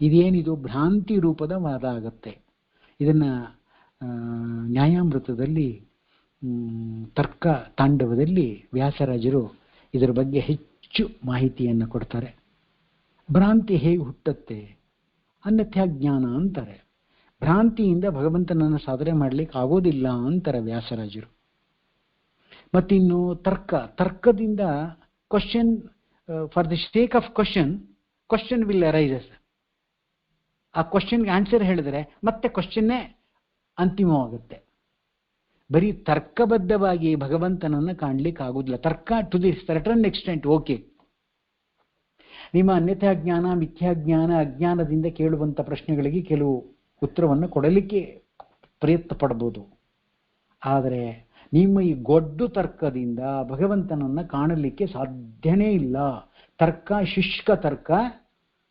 ಇದೇನಿದು ಭ್ರಾಂತಿ ರೂಪದ ವಾದ ಆಗತ್ತೆ. ಇದನ್ನು ನ್ಯಾಯಾಮೃತದಲ್ಲಿ ತರ್ಕ ತಾಂಡವದಲ್ಲಿ ವ್ಯಾಸರಾಜರು ಇದರ ಬಗ್ಗೆ ಹೆಚ್ಚು ಮಾಹಿತಿಯನ್ನು ಕೊಡ್ತಾರೆ. ಭ್ರಾಂತಿ ಹೇಗೆ ಹುಟ್ಟುತ್ತೆ? ಅನ್ಯಥಾ ಜ್ಞಾನ ಅಂತಾರೆ. ಭ್ರಾಂತಿಯಿಂದ ಭಗವಂತನನ್ನು ಸಾಧನೆ ಮಾಡಲಿಕ್ಕೆ ಆಗೋದಿಲ್ಲ ಅಂತಾರೆ ವ್ಯಾಸರಾಜರು. ಮತ್ತಿನ್ನು ತರ್ಕದಿಂದ question, for the sake of question will arises. ಆ ಕ್ವಶನ್ಗೆ ಆನ್ಸರ್ ಹೇಳಿದ್ರೆ ಮತ್ತೆ ಕ್ವಶನ್ನೇ ಅಂತಿಮವಾಗುತ್ತೆ. ಬರೀ ತರ್ಕಬದ್ಧವಾಗಿ ಭಗವಂತನನ್ನು ಕಾಣಲಿಕ್ಕೆ ಆಗೋದಿಲ್ಲ. ತರ್ಕ to the certain extent okay. ನಿಮ್ಮ ಅನ್ಯಥಾ ಜ್ಞಾನ, ಮಿಥ್ಯಾಜ್ಞಾನ, ಅಜ್ಞಾನದಿಂದ ಕೇಳುವಂಥ ಪ್ರಶ್ನೆಗಳಿಗೆ ಕೆಲವು ಉತ್ತರವನ್ನು ಕೊಡಲಿಕ್ಕೆ ಪ್ರಯತ್ನ ಪಡ್ಬೋದು. ಆದರೆ ನಿಮ್ಮ ಈ ಗೊಡ್ಡು ತರ್ಕದಿಂದ ಭಗವಂತನನ್ನು ಕಾಣಲಿಕ್ಕೆ ಸಾಧ್ಯನೇ ಇಲ್ಲ. ತರ್ಕ, ಶುಷ್ಕ ತರ್ಕ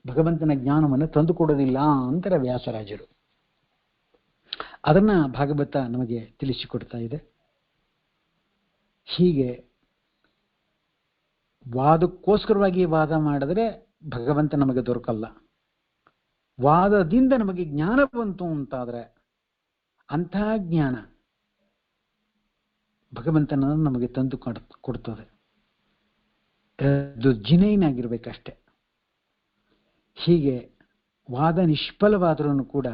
ಭಗವಂತನ ಜ್ಞಾನವನ್ನು ತಂದುಕೊಡೋದಿಲ್ಲ ಅಂತಾರೆ ವ್ಯಾಸರಾಜರು. ಅದನ್ನು ಭಾಗವತ ನಮಗೆ ತಿಳಿಸಿಕೊಡ್ತಾ ಇದೆ. ಹೀಗೆ ವಾದಕ್ಕೋಸ್ಕರವಾಗಿ ವಾದ ಮಾಡಿದ್ರೆ ಭಗವಂತ ನಮಗೆ ದೊರಕಲ್ಲ. ವಾದದಿಂದ ನಮಗೆ ಜ್ಞಾನ ಬಂತು ಅಂತಾದರೆ ಅಂತಹ ಜ್ಞಾನ ಭಗವಂತನನ್ನು ನಮಗೆ ತಂದು ಕೊಡ್ತದೆ. ಅದು ಜಿನೈನ್ ಆಗಿರ್ಬೇಕಷ್ಟೆ. ಹೀಗೆ ವಾದ ನಿಷ್ಫಲವಾದರೂ ಕೂಡ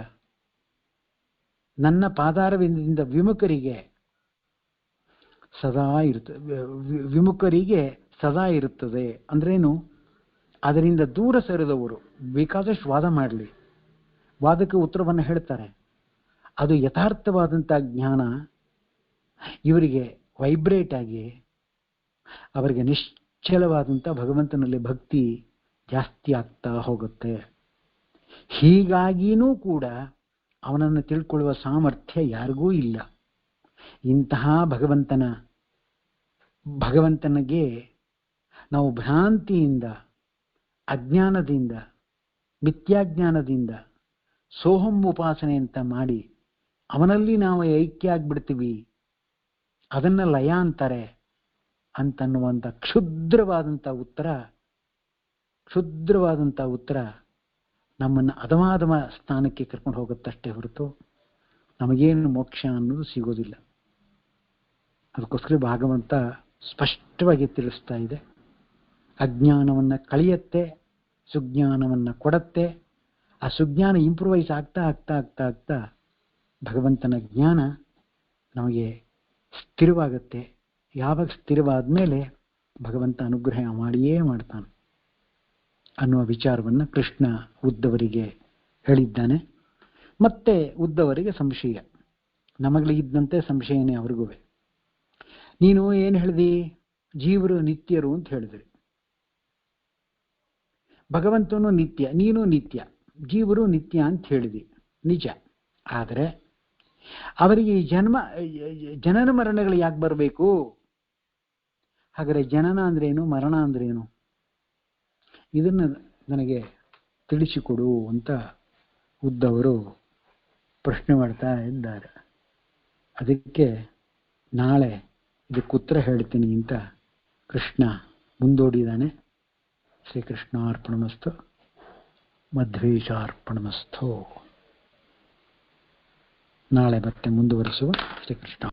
ನನ್ನ ಪಾದಾರವಿಂದದಿಂದ ವಿಮುಖರಿಗೆ ಸದಾ ಇರುತ್ತದೆ. ಅಂದ್ರೇನು? ಅದರಿಂದ ದೂರ ಸರಿದವರು ಬೇಕಾದಷ್ಟು ವಾದ ಮಾಡಲಿ, ವಾದಕ್ಕೆ ಉತ್ತರವನ್ನು ಹೇಳ್ತಾರೆ. ಅದು ಯಥಾರ್ಥವಾದಂಥ ಜ್ಞಾನ ಇವರಿಗೆ ವೈಬ್ರೇಟ್ ಆಗಿ ಅವರಿಗೆ ನಿಶ್ಚಲವಾದಂಥ ಭಗವಂತನಲ್ಲಿ ಭಕ್ತಿ ಜಾಸ್ತಿ ಆಗ್ತಾ ಹೋಗುತ್ತೆ. ಹೀಗಾಗಿಯೂ ಕೂಡ ಅವನನ್ನು ತಿಳ್ಕೊಳ್ಳುವ ಸಾಮರ್ಥ್ಯ ಯಾರಿಗೂ ಇಲ್ಲ. ಇಂತಹ ಭಗವಂತನಿಗೆ ನಾವು ಭ್ರಾಂತಿಯಿಂದ, ಅಜ್ಞಾನದಿಂದ, ಮಿಥ್ಯಾಜ್ಞಾನದಿಂದ ಸೋಹಂ ಉಪಾಸನೆ ಅಂತ ಮಾಡಿ ಅವನಲ್ಲಿ ನಾವು ಐಕ್ಯ ಆಗ್ಬಿಡ್ತೀವಿ. ಅದನ್ನ ಲಯ ಅಂತಾರೆ ಅಂತನ್ನುವಂಥ ಕ್ಷುದ್ರವಾದಂಥ ಉತ್ತರ ನಮ್ಮನ್ನು ಅಧಮಾಧಮ ಸ್ಥಾನಕ್ಕೆ ಕರ್ಕೊಂಡು ಹೋಗುತ್ತಷ್ಟೇ ಹೊರತು ನಮಗೇನು ಮೋಕ್ಷ ಅನ್ನೋದು ಸಿಗೋದಿಲ್ಲ. ಅದಕ್ಕೋಸ್ಕರ ಭಾಗವಂತ ಸ್ಪಷ್ಟವಾಗಿ ತಿಳಿಸ್ತಾ ಇದೆ. ಅಜ್ಞಾನವನ್ನು ಕಳೆಯುತ್ತೆ, ಸುಜ್ಞಾನವನ್ನು ಕೊಡತ್ತೆ. ಆ ಸುಜ್ಞಾನ ಇಂಪ್ರೂವೈಸ್ ಆಗ್ತಾ ಆಗ್ತಾ ಆಗ್ತಾ ಆಗ್ತಾ ಭಗವಂತನ ಜ್ಞಾನ ನಮಗೆ ಸ್ಥಿರವಾಗುತ್ತೆ. ಯಾವಾಗ ಸ್ಥಿರವಾದ ಮೇಲೆ ಭಗವಂತ ಅನುಗ್ರಹ ಮಾಡಿಯೇ ಮಾಡ್ತಾನೆ ಅನ್ನುವ ವಿಚಾರವನ್ನು ಕೃಷ್ಣ ಉದ್ದವರಿಗೆ ಹೇಳಿದ್ದಾನೆ. ಮತ್ತೆ ಉದ್ದವರಿಗೆ ಸಂಶಯ, ನಮಗಳಿದ್ದಂತೆ ಸಂಶಯನೇ ಅವ್ರಿಗೂ. ನೀನು ಏನು ಹೇಳಿದಿ? ಜೀವರು ನಿತ್ಯರು ಅಂತ ಹೇಳಿದ್ರಿ. ಭಗವಂತನು ನಿತ್ಯ, ನೀನು ನಿತ್ಯ, ಜೀವರು ನಿತ್ಯ ಅಂತ ಹೇಳಿದಿ, ನಿಜ. ಆದರೆ ಅವರಿಗೆ ಜನನ ಮರಣಗಳು ಯಾಕೆ ಬರಬೇಕು? ಹಾಗಾದರೆ ಜನನ ಅಂದ್ರೇನು, ಮರಣ ಅಂದ್ರೇನು? ಇದನ್ನು ನನಗೆ ತಿಳಿಸಿಕೊಡು ಅಂತ ಉದ್ದವರು ಪ್ರಶ್ನೆ ಮಾಡ್ತಾ ಇದ್ದಾರೆ. ಅದಕ್ಕೆ ನಾಳೆ ಇದಕ್ಕೆ ಉತ್ತರ ಹೇಳ್ತೀನಿ ಅಂತ ಕೃಷ್ಣ ಮುಂದೋಡಿದ್ದಾನೆ. ಶ್ರೀಕೃಷ್ಣಾರ್ಪಣಮಸ್ತು, ಮಧ್ವೇಶಾರ್ಪಣಮಸ್ತು. ನಾಳೆ ಮತ್ತೆ ಮುಂದುವರಿಸುವ. ಶ್ರೀಕೃಷ್ಣ.